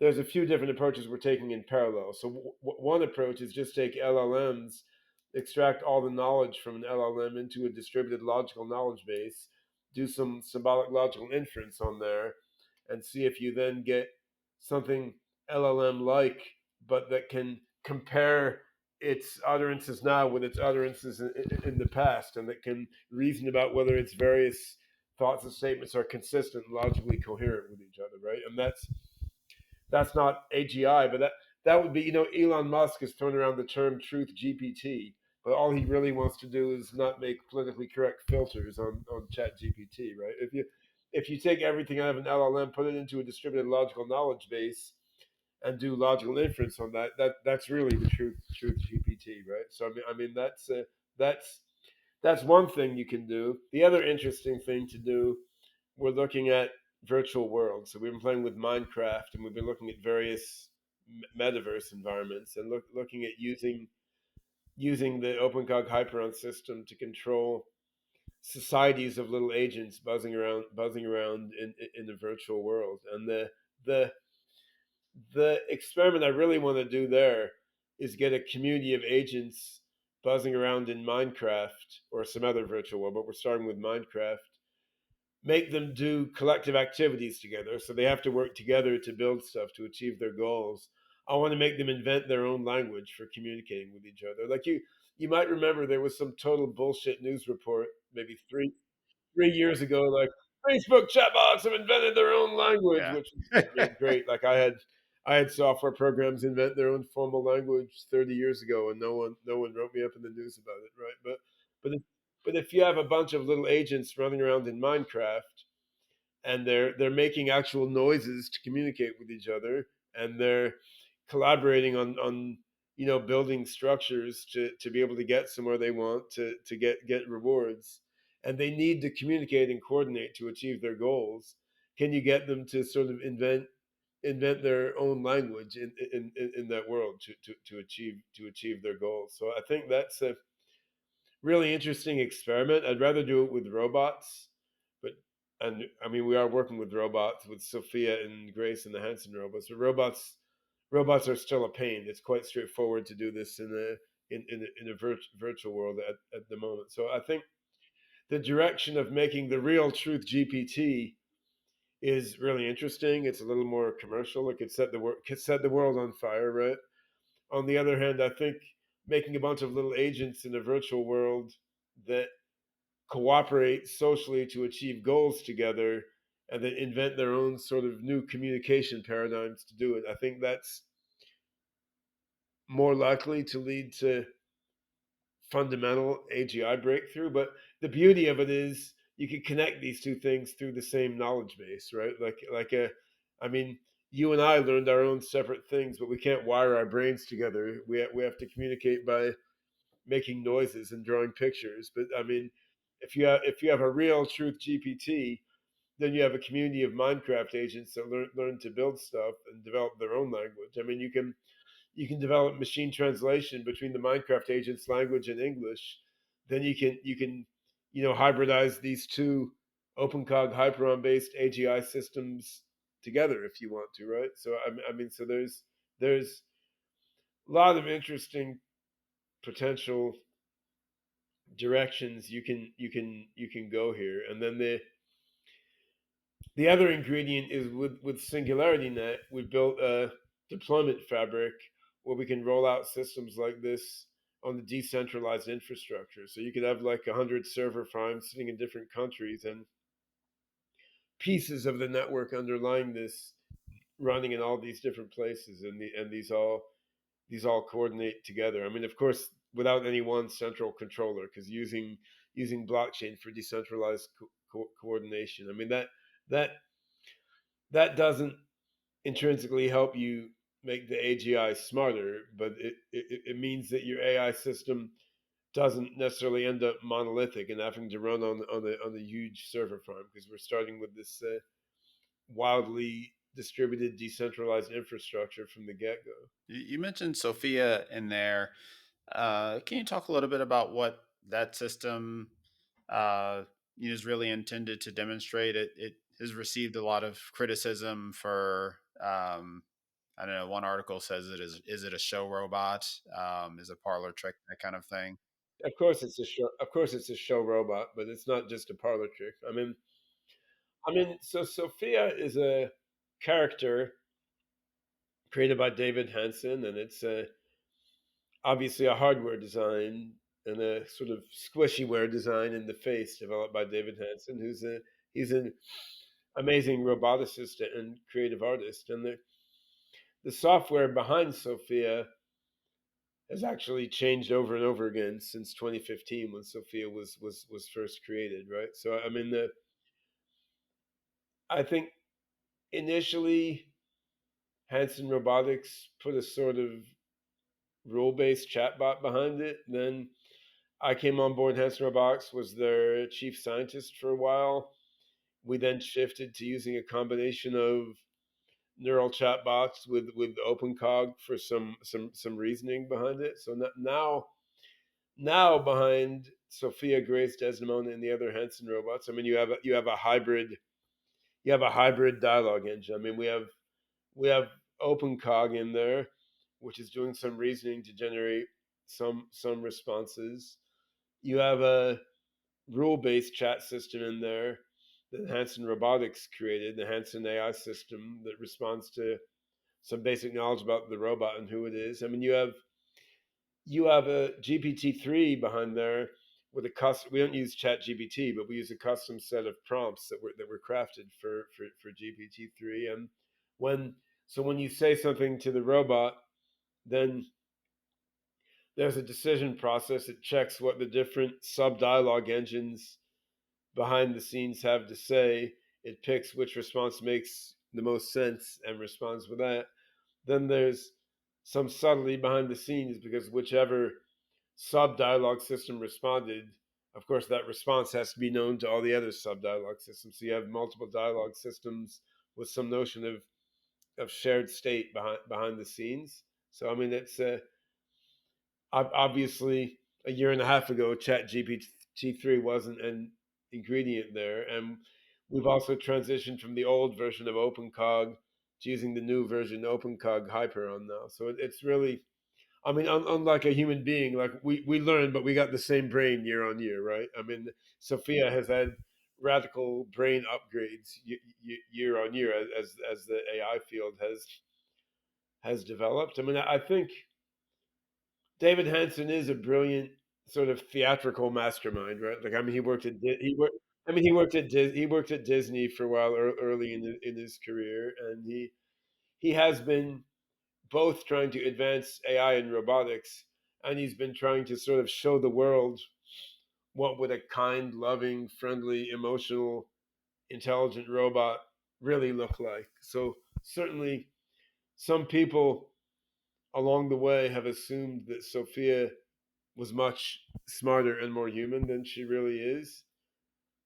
there's a few different approaches we're taking in parallel. So one approach is just take LLMs, extract all the knowledge from an LLM into a distributed logical knowledge base, do some symbolic logical inference on there, and see if you then get something LLM like, but that can compare its utterances now with its utterances in the past, and that can reason about whether its various thoughts and statements are consistent and logically coherent with each other, right? And that's not AGI, but that would be, Elon Musk has thrown around the term truth GPT, but all he really wants to do is not make politically correct filters on Chat GPT, right? If you take everything out of an LLM, put it into a distributed logical knowledge base, and do logical inference on that's really the truth GPT, right? So I mean that's that's one thing you can do. The other interesting thing to do, we're looking at virtual worlds. So we've been playing with Minecraft, and we've been looking at various metaverse environments, and looking at using the OpenCog Hyperon system to control societies of little agents buzzing around in the virtual world. And the the experiment I really want to do there is get a community of agents buzzing around in Minecraft or some other virtual world, but we're starting with Minecraft. Make them do collective activities together, so they have to work together to build stuff to achieve their goals. I want to make them invent their own language for communicating with each other. Like you might remember there was some total bullshit news report maybe 3 years ago, like Facebook chatbots have invented their own language, Yeah. which is, I mean, great. Like I had software programs invent their own formal language 30 years ago, and no one wrote me up in the news about it, right? But if, but if you have a bunch of little agents running around in Minecraft, and they're making actual noises to communicate with each other, and they're collaborating on building structures to be able to get somewhere they want to get rewards, and they need to communicate and coordinate to achieve their goals. Can you get them to sort of invent their own language in that world to achieve their goals? So I think that's a really interesting experiment. I'd rather do it with robots, and I mean, we are working with robots, with Sophia and Grace and the Hanson robots. But robots are still a pain. It's quite straightforward to do this in a virtual world at the moment. So I think the direction of making the real truth GPT is really interesting. It's a little more commercial. It could set the world on fire, right? On the other hand, I think making a bunch of little agents in a virtual world that cooperate socially to achieve goals together and then invent their own sort of new communication paradigms to do it. I think that's more likely to lead to fundamental AGI breakthrough. But the beauty of it is you can connect these two things through the same knowledge base, right? I mean, you and I learned our own separate things, but we can't wire our brains together. We have to communicate by making noises and drawing pictures. But I mean, if you have a real truth GPT, then you have a community of Minecraft agents that learn to build stuff and develop their own language. I mean, you can develop machine translation between the Minecraft agent's language and English. Then you can hybridize these two OpenCog Hyperon based AGI systems together if you want to, right? So I mean, so there's a lot of interesting potential directions you can go here, and then the other ingredient is with SingularityNet, we built a deployment fabric where we can roll out systems like this on the decentralized infrastructure. So you could have like 100 server farms sitting in different countries and pieces of the network underlying this running in all these different places, and these all coordinate together. I mean, of course, without any one central controller, because using blockchain for decentralized coordination. I mean that that doesn't intrinsically help you make the AGI smarter, but it means that your AI system doesn't necessarily end up monolithic and having to run on a huge server farm, because we're starting with this wildly distributed decentralized infrastructure from the get-go. You mentioned Sophia in there. Can you talk a little bit about what that system uh, is really intended to demonstrate? It has received a lot of criticism for. I don't know. One article says it is it a show robot? Is a parlor trick, that kind of thing. Of course, it's a show. Of course, it's a show robot, but it's not just a parlor trick. I mean, so Sophia is a character created by David Hansen, and it's obviously a hardware design and a sort of squishyware design in the face developed by David Hansen, he's an amazing roboticist and creative artist. And the software behind Sophia has actually changed over and over again since 2015 when Sophia was first created, right? So I mean, I think initially Hanson Robotics put a sort of rule-based chatbot behind it. Then I came on board. Hanson Robotics was their chief scientist for a while. We then shifted to using a combination of neural chatbots with OpenCog for some reasoning behind it. So now behind Sophia, Grace, Desdemona, and the other Hanson robots, I mean, you have a hybrid dialogue engine. I mean, we have OpenCog in there, which is doing some reasoning to generate some responses. You have a rule-based chat system in there that Hanson Robotics created, the Hanson AI system that responds to some basic knowledge about the robot and who it is. I mean, you have a GPT-3 behind there with a custom. We don't use Chat GPT, but we use a custom set of prompts that were crafted for GPT-3. And when you say something to the robot, then there's a decision process. It checks what the different sub dialogue engines behind the scenes have to say. It picks which response makes the most sense and responds with that. Then there's some subtlety behind the scenes, because whichever sub dialogue system responded, of course, that response has to be known to all the other sub dialogue systems. So you have multiple dialogue systems with some notion of shared state behind the scenes. So I mean, it's obviously a year and a half ago, Chat GPT-3 wasn't an ingredient there, and we've also transitioned from the old version of OpenCog to using the new version OpenCog Hyperon now. So it's really, I mean, unlike a human being, like we learn, but we got the same brain year on year, right? I mean, Sophia has had radical brain upgrades year on year as the AI field has developed. I mean, I think David Hansen is a brilliant sort of theatrical mastermind, right? Like, I mean, he worked. I mean, he worked at Disney for a while early in his career, and he has been both trying to advance AI and robotics, and he's been trying to sort of show the world what would a kind, loving, friendly, emotional, intelligent robot really look like. So certainly, some people along the way have assumed that Sophia was much smarter and more human than she really is.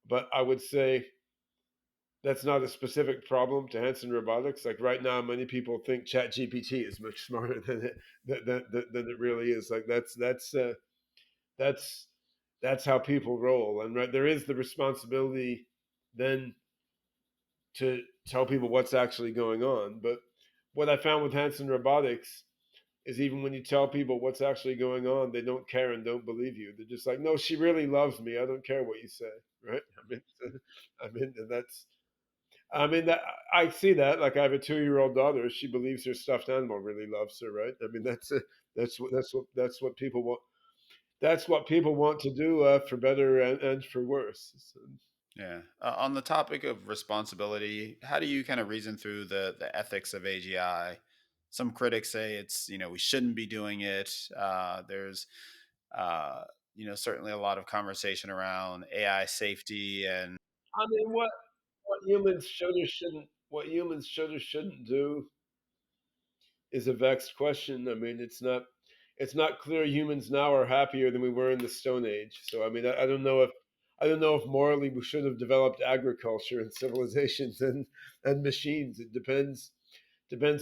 But I would say that's not a specific problem to Hanson Robotics. Like right now, many people think ChatGPT is much smarter than it really is. Like that's that's how people roll. And right there is the responsibility then to tell people what's actually going on. But what I found with Hanson Robotics is even when you tell people what's actually going on, they don't care and don't believe you. They're just like, no, she really loves me. I don't care what you say, right? I mean, and that's, I mean, that I see that. Like, I have a 2-year-old daughter. She believes her stuffed animal really loves her, right? I mean, that's what people want. That's what people want to do for better and for worse. So, Yeah. On the topic of responsibility, how do you kind of reason through the ethics of AGI? Some critics say it's, we shouldn't be doing it. There's uh, certainly a lot of conversation around AI safety and I mean, what humans should or shouldn't do is a vexed question. I mean, it's not clear humans now are happier than we were in the Stone Age. So I mean, I don't know if morally we should have developed agriculture and civilizations and machines. It depends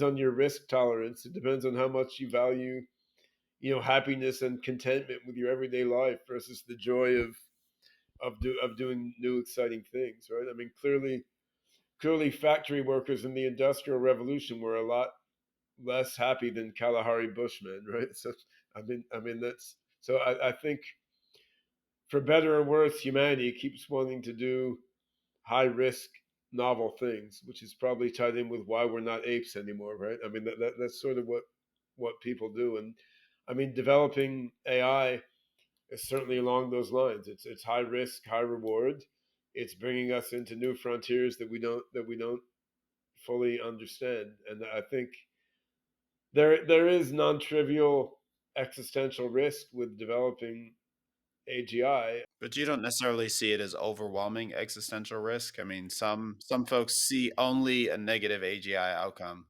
on your risk tolerance. It depends on how much you value happiness and contentment with your everyday life versus the joy of doing new exciting things. Right? I mean, clearly factory workers in the Industrial Revolution were a lot less happy than Kalahari Bushmen, right? So I mean that's so I think for better or worse, humanity keeps wanting to do high risk, novel things, which is probably tied in with why we're not apes anymore, right? I mean that's sort of what people do, and I mean developing AI is certainly along those lines. It's high risk, high reward. It's bringing us into new frontiers that we don't fully understand, and I think there is non-trivial existential risk with developing AGI. but you don't necessarily see it as overwhelming existential risk. I mean, some folks see only a negative AGI outcome.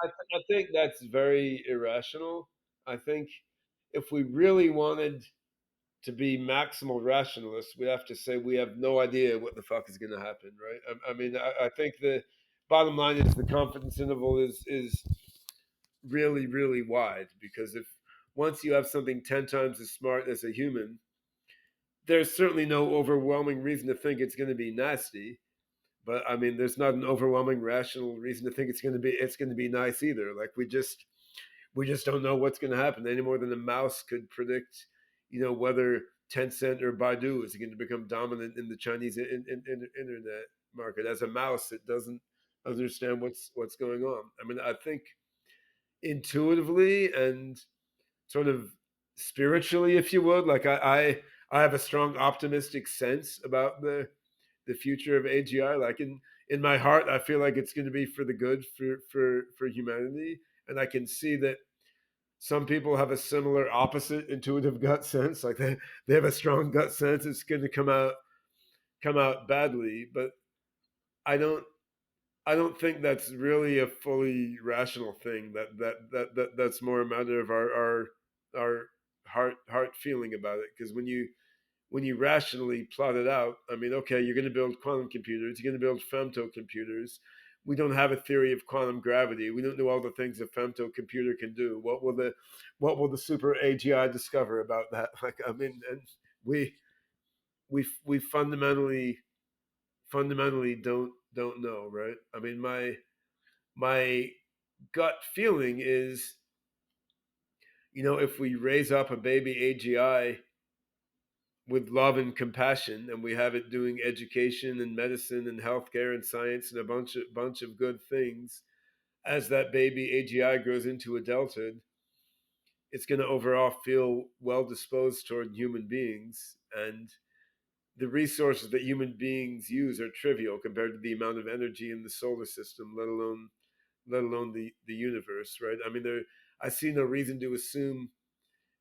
I think that's very irrational. I think if we really wanted to be maximal rationalists, we have to say we have no idea what the fuck is going to happen, right? I mean, I think the bottom line is the confidence interval is really really wide because if once you have something 10 times as smart as a human, there's certainly no overwhelming reason to think it's going to be nasty. But I mean, there's not an overwhelming rational reason to think it's going to be nice either. Like we just don't know what's going to happen any more than a mouse could predict, whether Tencent or Baidu is going to become dominant in the Chinese internet market. As a mouse, it doesn't understand what's going on. I mean, I think intuitively and sort of spiritually, if you would. Like I have a strong optimistic sense about the future of AGI. Like in my heart, I feel like it's going to be for the good for humanity, and I can see that some people have a similar opposite intuitive gut sense. Like they have a strong gut sense it's going to come out badly, but I don't. I don't think that's really a fully rational thing. That's more a matter of our heart feeling about it. Because when you rationally plot it out, I mean, okay, you're going to build quantum computers, you're going to build femtocomputers. We don't have a theory of quantum gravity. We don't know all the things a femtocomputer can do. What will the super AGI discover about that? Like, I mean, and we fundamentally fundamentally don't know, right? I mean, my gut feeling is, if we raise up a baby AGI with love and compassion, and we have it doing education and medicine and healthcare and science and a bunch of good things, as that baby AGI grows into adulthood, it's going to overall feel well disposed toward human beings, and the resources that human beings use are trivial compared to the amount of energy in the solar system, let alone the universe, right? I mean, I see no reason to assume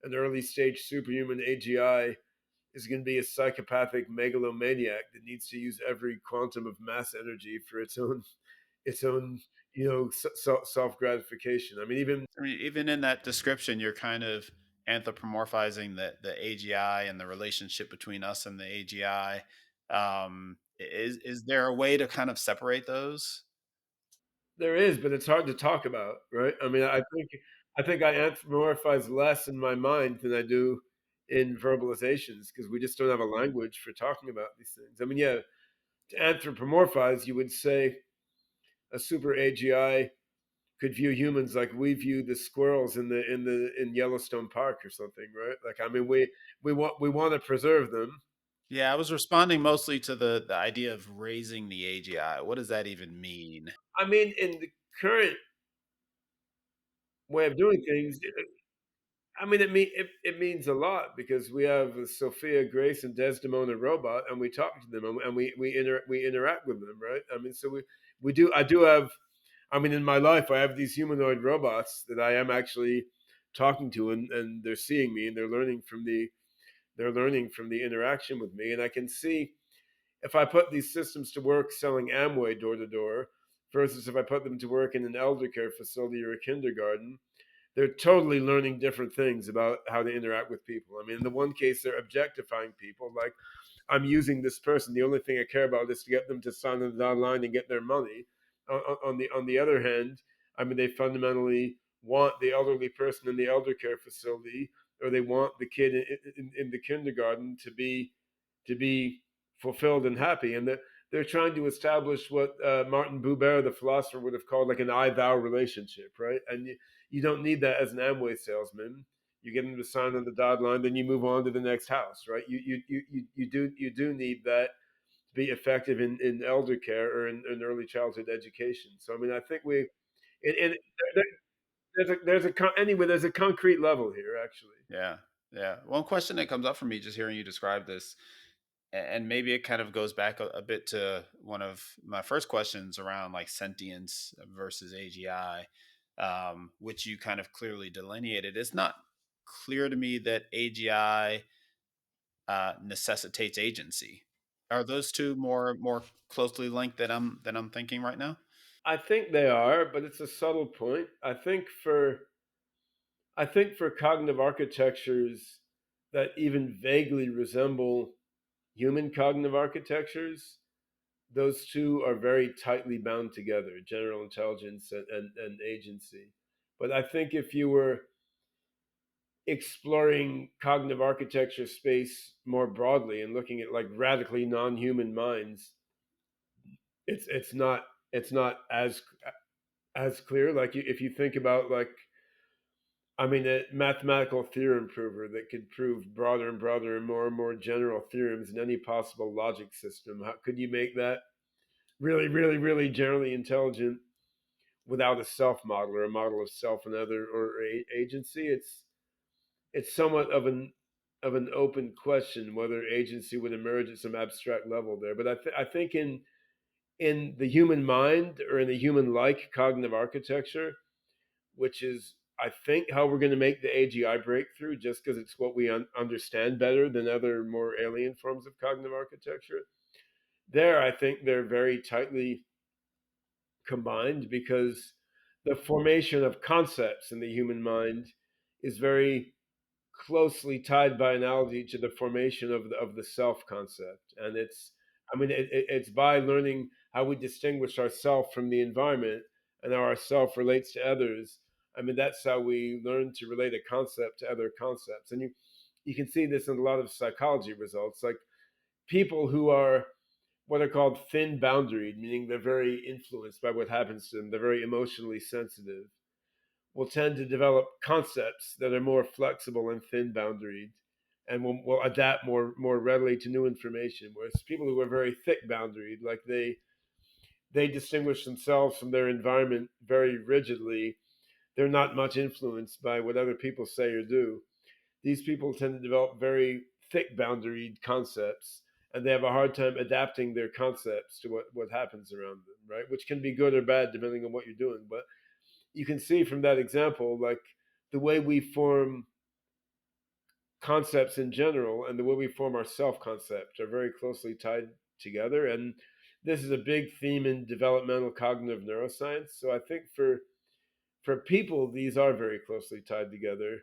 an early stage superhuman AGI is going to be a psychopathic megalomaniac that needs to use every quantum of mass energy for its own self gratification. I mean, even I mean, even in that description, you're kind of anthropomorphizing the AGI and the relationship between us and the AGI. Is there a way to kind of separate those? there is, but it's hard to talk about, right? I mean, I think I anthropomorphize less in my mind than I do in verbalizations because we just don't have a language for talking about these things. I mean, yeah, to anthropomorphize, you would say a super AGI could view humans like we view the squirrels in Yellowstone Park or something, right? Like, I mean, we want to preserve them. Yeah, I was responding mostly to the idea of raising the AGI. What does that even mean? I mean, in the current way of doing things, I mean, it means a lot because we have Sophia, Grace, and Desdemona robot, and we talk to them, and we interact with them, right? I mean, so we do. I do have. I mean, in my life, I have these humanoid robots that I am actually talking to, and they're seeing me, and they're learning from the interaction with me, and I can see if I put these systems to work selling Amway door to door versus if I put them to work in an elder care facility or a kindergarten, they're totally learning different things about how to interact with people. I mean, in the one case, they're objectifying people. Like, I'm using this person. The only thing I care about is to get them to sign on the dotted line and get their money. On the other hand, I mean, they fundamentally want the elderly person in the elder care facility, or they want the kid in the kindergarten to be fulfilled and happy, and they're trying to establish what Martin Buber, the philosopher, would have called like an I-thou relationship, right? And you don't need that as an Amway salesman. You get them to sign on the dotted line, then you move on to the next house, right? You do need that to be effective in elder care or in early childhood education. So I mean, I think and there's a concrete level here actually. Yeah, yeah. One question that comes up for me just hearing you describe this, and maybe it kind of goes back a bit to one of my first questions around like sentience versus AGI, which you kind of clearly delineated. It's not clear to me that AGI necessitates agency. Are those two more closely linked than I'm thinking right now? I think they are, but it's a subtle point. I think for cognitive architectures that even vaguely resemble human cognitive architectures, those two are very tightly bound together, general intelligence and agency. But I think if you were exploring cognitive architecture space more broadly and looking at like radically non-human minds, it's not as clear. Like, if you think about, like, I mean, a mathematical theorem prover that could prove broader and broader and more general theorems in any possible logic system, how could you make that really, really, really generally intelligent without a self model or a model of self and other or agency? It's somewhat of an open question whether agency would emerge at some abstract level there. But I think in the human mind or in the human like cognitive architecture, which is, I think, how we're going to make the AGI breakthrough, just because it's what we understand better than other more alien forms of cognitive architecture. There, I think they're very tightly combined because the formation of concepts in the human mind is very closely tied by analogy to the formation of the self concept. And I mean, it's by learning how we distinguish ourself from the environment and how our self relates to others. I mean, that's how we learn to relate a concept to other concepts. And you can see this in a lot of psychology results. Like, people who are what are called thin boundaried, meaning they're very influenced by what happens to them. They're very emotionally sensitive. Will tend to develop concepts that are more flexible and thin boundaried, and will adapt more readily to new information. Whereas people who are very thick boundaried, like they distinguish themselves from their environment very rigidly. They're not much influenced by what other people say or do. These people tend to develop very thick boundaried concepts, and they have a hard time adapting their concepts to what happens around them, right? Which can be good or bad depending on what you're doing. But you can see from that example, like the way we form concepts in general and the way we form our self concept are very closely tied together. And this is a big theme in developmental cognitive neuroscience. So I think for people, these are very closely tied together.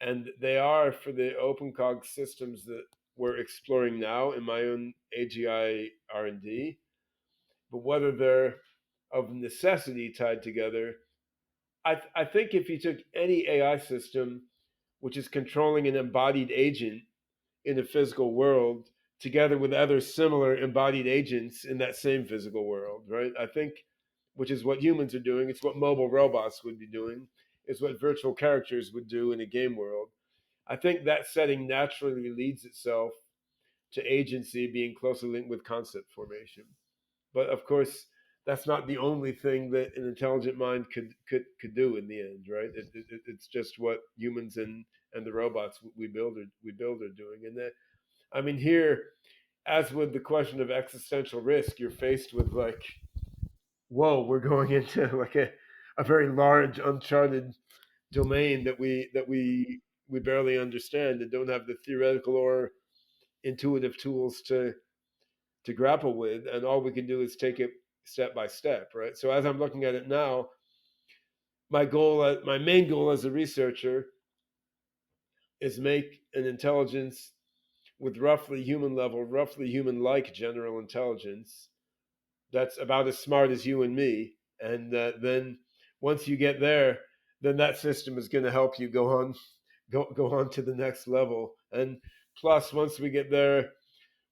And they are for the OpenCog systems that we're exploring now in my own AGI R&D. But whether they're of necessity tied together, I think if you took any AI system which is controlling an embodied agent in a physical world together with other similar embodied agents in that same physical world, right? I think, which is what humans are doing, it's what mobile robots would be doing, it's what virtual characters would do in a game world. I think that setting naturally leads itself to agency being closely linked with concept formation. But of course, that's not the only thing that an intelligent mind could do in the end, right? It's just what humans and the robots we build are doing. And that, I mean, here, as with the question of existential risk, you're faced with like, whoa, we're going into like a very large uncharted domain that we barely understand and don't have the theoretical or intuitive tools to grapple with, and all we can do is take it step by step, right? So as I'm looking at it now, my main goal as a researcher is make an intelligence with roughly human level, roughly human like general intelligence that's about as smart as you and me. And then once you get there, then that system is going to help you go on to the next level. And plus, once we get there,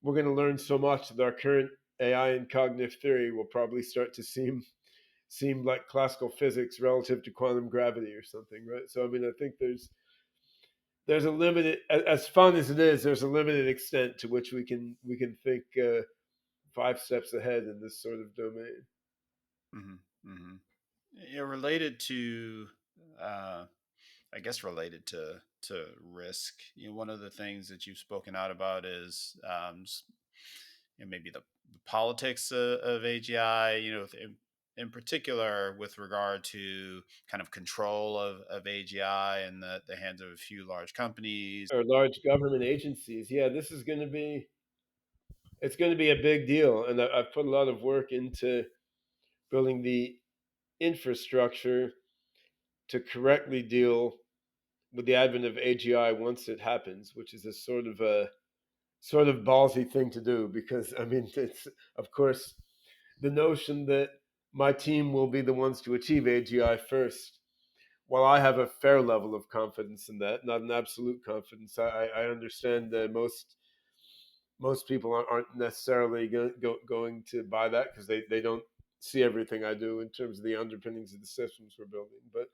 we're going to learn so much that our current AI and cognitive theory will probably start to seem like classical physics relative to quantum gravity or something, right? So I mean, I think there's a limited, as fun as it is, there's a limited extent to which we can think 5 steps ahead in this sort of domain. Hmm. Hmm. Yeah, related to, uh, I guess related to risk. One of the things that you've spoken out about is maybe the politics of AGI. In particular with regard to kind of control of AGI and the hands of a few large companies. Or large government agencies, yeah, this is going to be it's going to be a big deal, and I've put a lot of work into building the infrastructure to correctly deal with the advent of AGI once it happens, which is a sort of ballsy thing to do because I mean it's of course the notion that my team will be the ones to achieve AGI first. While I have a fair level of confidence in that, not an absolute confidence, I understand that most people aren't necessarily going to buy that because they don't see everything I do in terms of the underpinnings of the systems we're building. But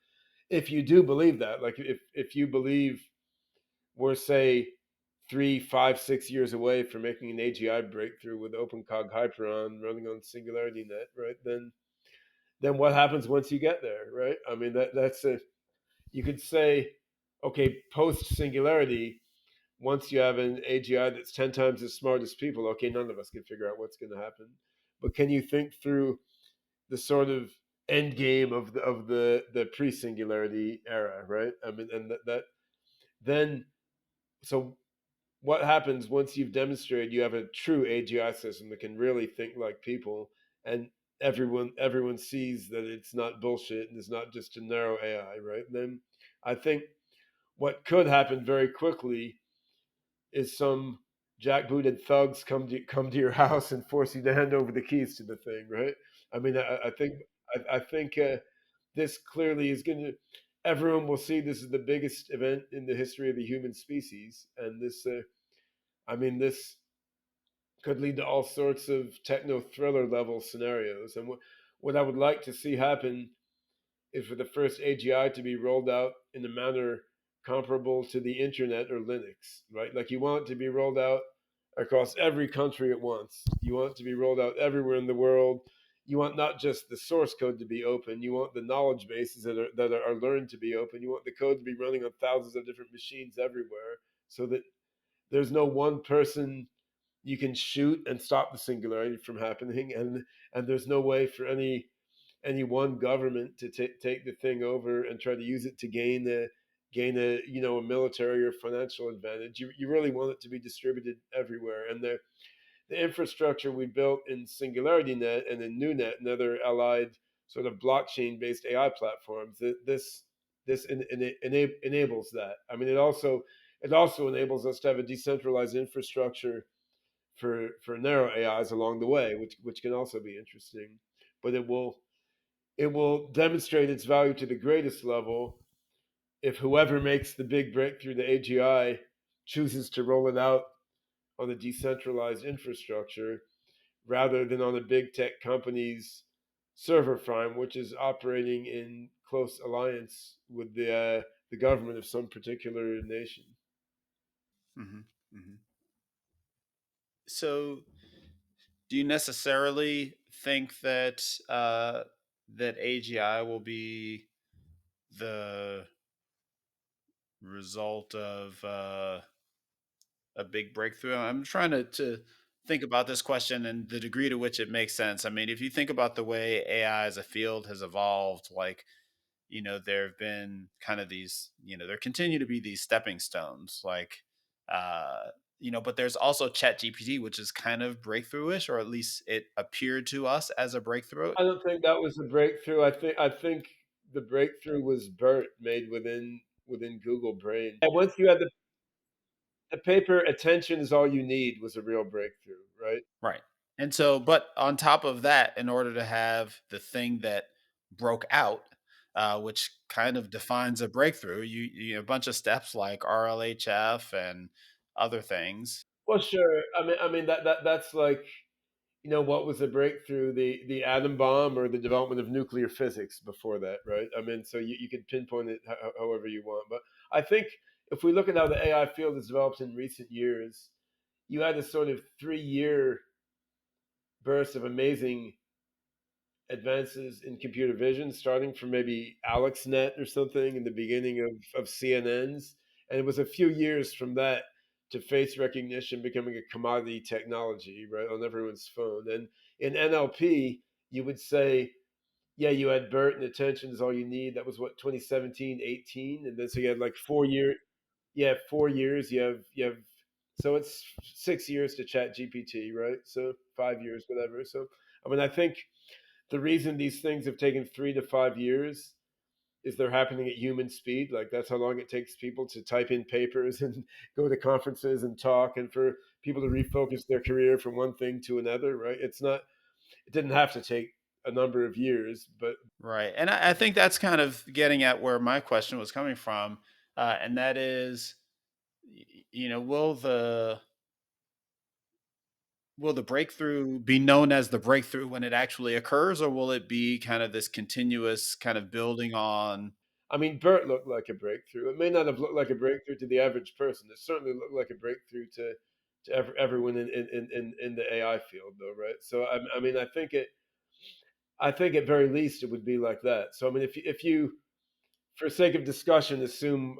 if you do believe that, like if you believe we're say 3, 5, 6 years away from making an AGI breakthrough with OpenCog Hyperon running on SingularityNET, right? Then what happens once you get there, right? I mean that's a you could say, okay, post Singularity, once you have an AGI that's 10 times as smart as people, okay, none of us can figure out what's going to happen. But can you think through the sort of end game of the pre-singularity era, right? I mean, and that then so what happens once you've demonstrated you have a true AGI system that can really think like people, and everyone sees that it's not bullshit and it's not just a narrow AI, right? Then I think what could happen very quickly is some jackbooted thugs come to your house and force you to hand over the keys to the thing, right? I mean, I think this clearly is going to. Everyone will see this is the biggest event in the history of the human species, and this, I mean, this could lead to all sorts of techno thriller level scenarios. And what I would like to see happen is for the first AGI to be rolled out in a manner comparable to the internet or Linux, right? Like you want it to be rolled out across every country at once. You want it to be rolled out everywhere in the world. You want not just the source code to be open. You want the knowledge bases that are learned to be open. You want the code to be running on thousands of different machines everywhere, so that there's no one person you can shoot and stop the singularity from happening, and there's no way for any one government to take the thing over and try to use it to gain a a military or financial advantage. You really want it to be distributed everywhere, and the infrastructure we built in SingularityNET and in NewNet and other allied sort of blockchain based AI platforms, this enables that. I mean, it also enables us to have a decentralized infrastructure for narrow AIs along the way, which can also be interesting. But it will demonstrate its value to the greatest level if whoever makes the big breakthrough, the AGI, chooses to roll it out on a decentralized infrastructure rather than on a big tech company's server farm, which is operating in close alliance with the government of some particular nation. Hmm. Hmm. So, do you necessarily think that that AGI will be the result of a big breakthrough? I'm trying to think about this question and the degree to which it makes sense. I mean, if you think about the way AI as a field has evolved, like, there have been kind of these, there continue to be these stepping stones, like, but there's also Chat GPT, which is kind of breakthrough-ish, or at least it appeared to us as a breakthrough. I don't think that was a breakthrough. I think the breakthrough was BERT made within Google Brain. And once you had the paper, attention is all you need was a real breakthrough, right? Right. And so, but on top of that, in order to have the thing that broke out, which kind of defines a breakthrough, a bunch of steps like RLHF and other things. Well, sure. I mean that's like what was a breakthrough, the atom bomb or the development of nuclear physics before that, right? I mean, so you could pinpoint it however you want, but I think if we look at how the AI field has developed in recent years, you had a sort of 3 year burst of amazing advances in computer vision, starting from maybe AlexNet or something in the beginning of CNNs. And it was a few years from that to face recognition becoming a commodity technology, right, on everyone's phone. And in NLP, you would say, yeah, you had BERT and attention is all you need. That was what, 2017, 18. And then so you had like 4 years. Yeah, 4 years. You have so it's 6 years to chat GPT, right? So 5 years, whatever. So I mean, I think the reason these things have taken 3 to 5 years is they're happening at human speed. Like that's how long it takes people to type in papers and go to conferences and talk, and for people to refocus their career from one thing to another. Right? It's not. It didn't have to take a number of years, but Right. And I think that's kind of getting at where my question was coming from. And that is, will the breakthrough be known as the breakthrough when it actually occurs, or will it be kind of this continuous kind of building on? I mean, BERT looked like a breakthrough. It may not have looked like a breakthrough to the average person. It certainly looked like a breakthrough to everyone in the AI field, though, right? So I mean, I think at very least it would be like that. So I mean, if you for sake of discussion, assume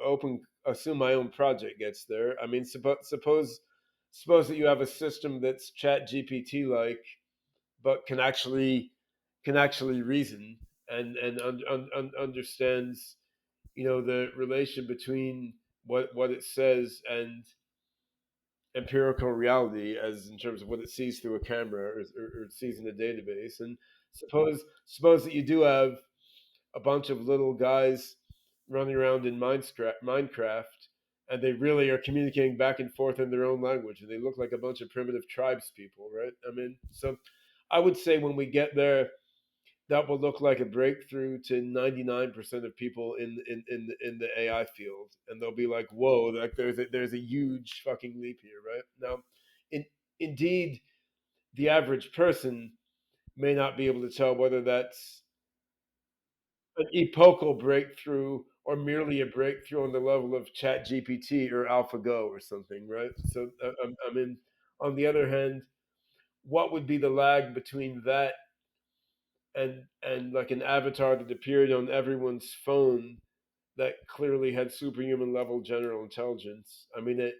my own project gets there. I mean, suppose that you have a system that's Chat GPT like, but can actually reason and understands the relation between what it says and empirical reality, as in terms of what it sees through a camera or it sees in a database. And suppose that you do have a bunch of little guys running around in Minecraft, and they really are communicating back and forth in their own language, and they look like a bunch of primitive tribes people, right? I mean, so I would say when we get there, that will look like a breakthrough to 99% of people in the AI field, and they'll be like, "Whoa!" Like there's a huge fucking leap here, right? Now, in, indeed, the average person may not be able to tell whether that's an epochal breakthrough or merely a breakthrough on the level of Chat GPT or AlphaGo or something, right? So, I mean, on the other hand, what would be the lag between that and like an avatar that appeared on everyone's phone that clearly had superhuman level general intelligence? I mean,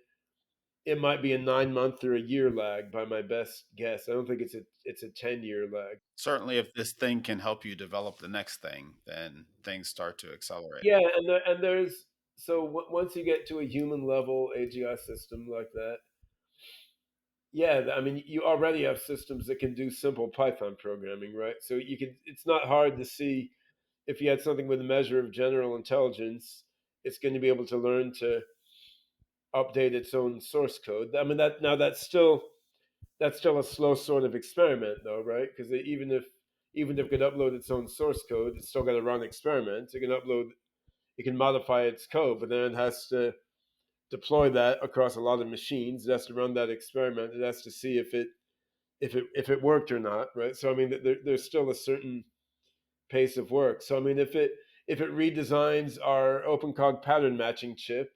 it might be a 9 month or a year lag by my best guess. I don't think it's a 10 year lag. Certainly, if this thing can help you develop the next thing, then things start to accelerate. Yeah, and there's so once you get to a human level AGI system like that, yeah, I mean, you already have systems that can do simple Python programming, right? So you can. It's not hard to see if you had something with a measure of general intelligence, it's going to be able to learn to update its own source code. I mean, that's still a slow sort of experiment, though, right? Because even if it could upload its own source code, it's still got to run experiments. It can modify its code, but then it has to deploy that across a lot of machines. It has to run that experiment. It has to see if it worked or not, right? So I mean, there's still a certain pace of work. So I mean, if it redesigns our OpenCog pattern matching chip,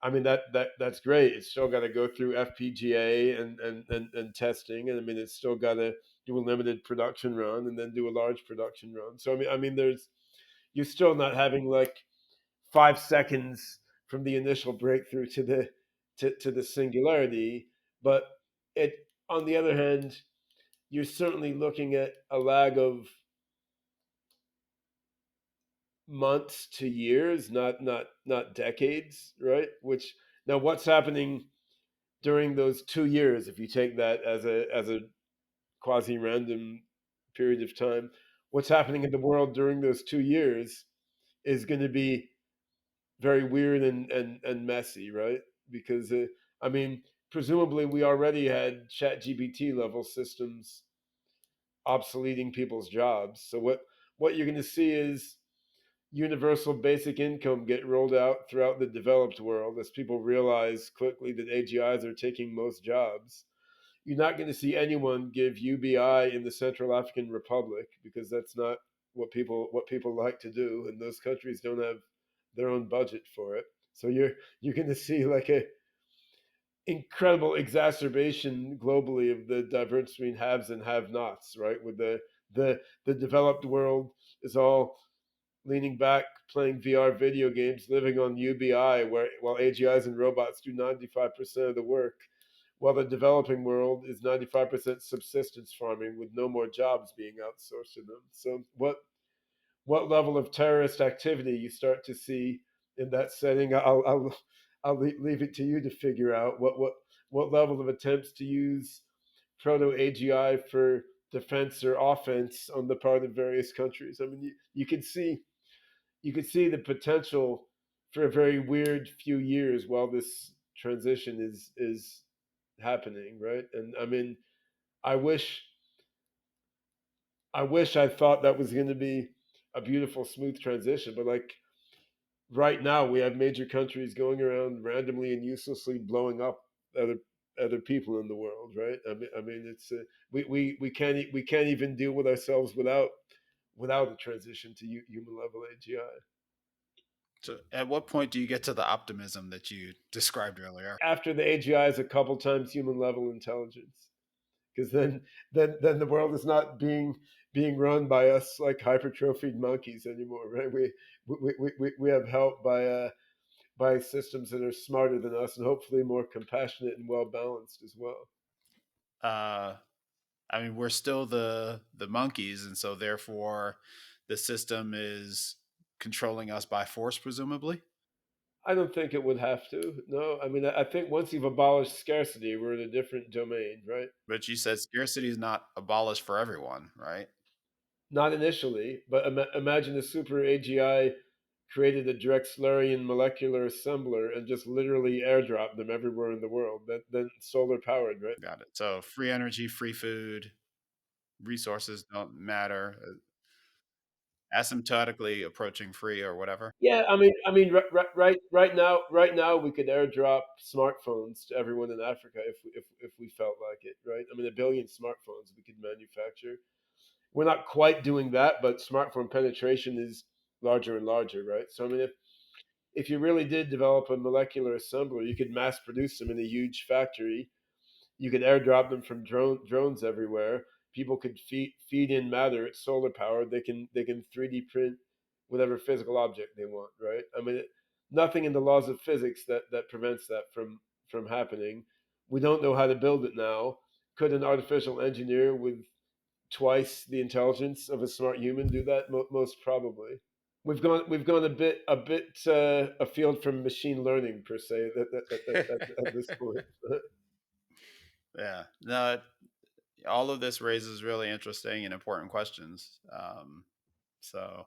I mean that's great. It's still got to go through FPGA and testing, and I mean it's still got to do a limited production run and then do a large production run. So I mean, there's you're still not having like 5 seconds from the initial breakthrough to the singularity, but it on the other hand, you're certainly looking at a lag of months to years, not decades, right? Which now what's happening during those 2 years, if you take that as a quasi random period of time, what's happening in the world during those 2 years is going to be very weird and messy, right? Because I mean, presumably we already had Chat GPT level systems obsoleting people's jobs. So what you're going to see is universal basic income get rolled out throughout the developed world as people realize quickly that AGIs are taking most jobs. You're not going to see anyone give UBI in the Central African Republic because that's not what people like to do, and those countries don't have their own budget for it. So you're going to see like a incredible exacerbation globally of the divergence between haves and have-nots, right? With the developed world is all leaning back, playing VR video games, living on UBI, while AGIs and robots do 95% of the work, while the developing world is 95% subsistence farming with no more jobs being outsourced to them. So what level of terrorist activity you start to see in that setting, I'll leave it to you to figure out what level of attempts to use proto AGI for defense or offense on the part of various countries. I mean, you could see the potential for a very weird few years while this transition is happening, right? And I mean, I wish I thought that was going to be a beautiful, smooth transition, but like right now, we have major countries going around randomly and uselessly blowing up other other people in the world, right? I mean, it's we can't even deal with ourselves without a transition to human level AGI. So, at what point do you get to the optimism that you described earlier? After the AGI is a couple times human level intelligence, because then the world is not being run by us like hypertrophied monkeys anymore, right? We have help by systems that are smarter than us and hopefully more compassionate and well balanced as well. Uh, I mean, we're still the monkeys, and so therefore, the system is controlling us by force, presumably. I don't think it would have to. No, I mean, I think once you've abolished scarcity, we're in a different domain, right? But you said scarcity is not abolished for everyone, right? Not initially, but imagine a super AGI created a Drexlerian molecular assembler and just literally airdropped them everywhere in the world. Then solar powered, right? Got it. So free energy, free food, resources don't matter. asymptotically approaching free or whatever. Yeah, right now, we could airdrop smartphones to everyone in Africa if we felt like it, right? I mean, a billion smartphones we could manufacture. We're not quite doing that, but smartphone penetration is larger and larger, right? So I mean, if you really did develop a molecular assembler, you could mass produce them in a huge factory. You could airdrop them from drones everywhere. People could feed in matter. It's solar powered. They can 3D print whatever physical object they want, right? I mean, nothing in the laws of physics that prevents that from happening. We don't know how to build it now. Could an artificial engineer with twice the intelligence of a smart human do that? Most probably. We've gone a bit afield from machine learning per se at this point. Yeah. No, all of this raises really interesting and important questions. So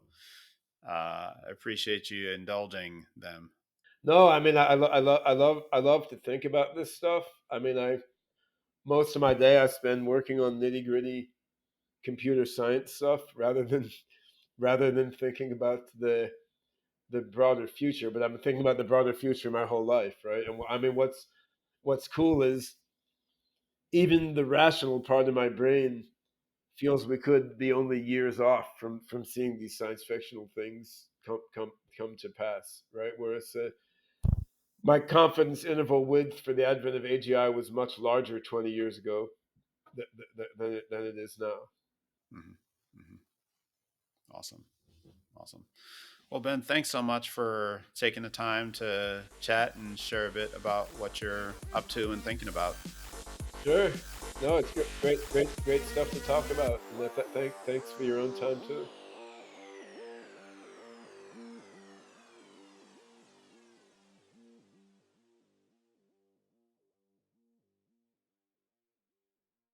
I appreciate you indulging them. No, I mean, I love to think about this stuff. I mean, I most of my day I spend working on nitty gritty computer science stuff rather than thinking about the broader future. But I've been thinking about the broader future my whole life, right? And I mean, what's cool is even the rational part of my brain feels we could be only years off from seeing these science fictional things come to pass, right? Whereas my confidence interval width for the advent of AGI was much larger 20 years ago than it is now. Hmm. Hmm. Awesome. Awesome. Well, Ben, thanks so much for taking the time to chat and share a bit about what you're up to and thinking about. Sure. No, it's great stuff to talk about. And thanks for your own time too.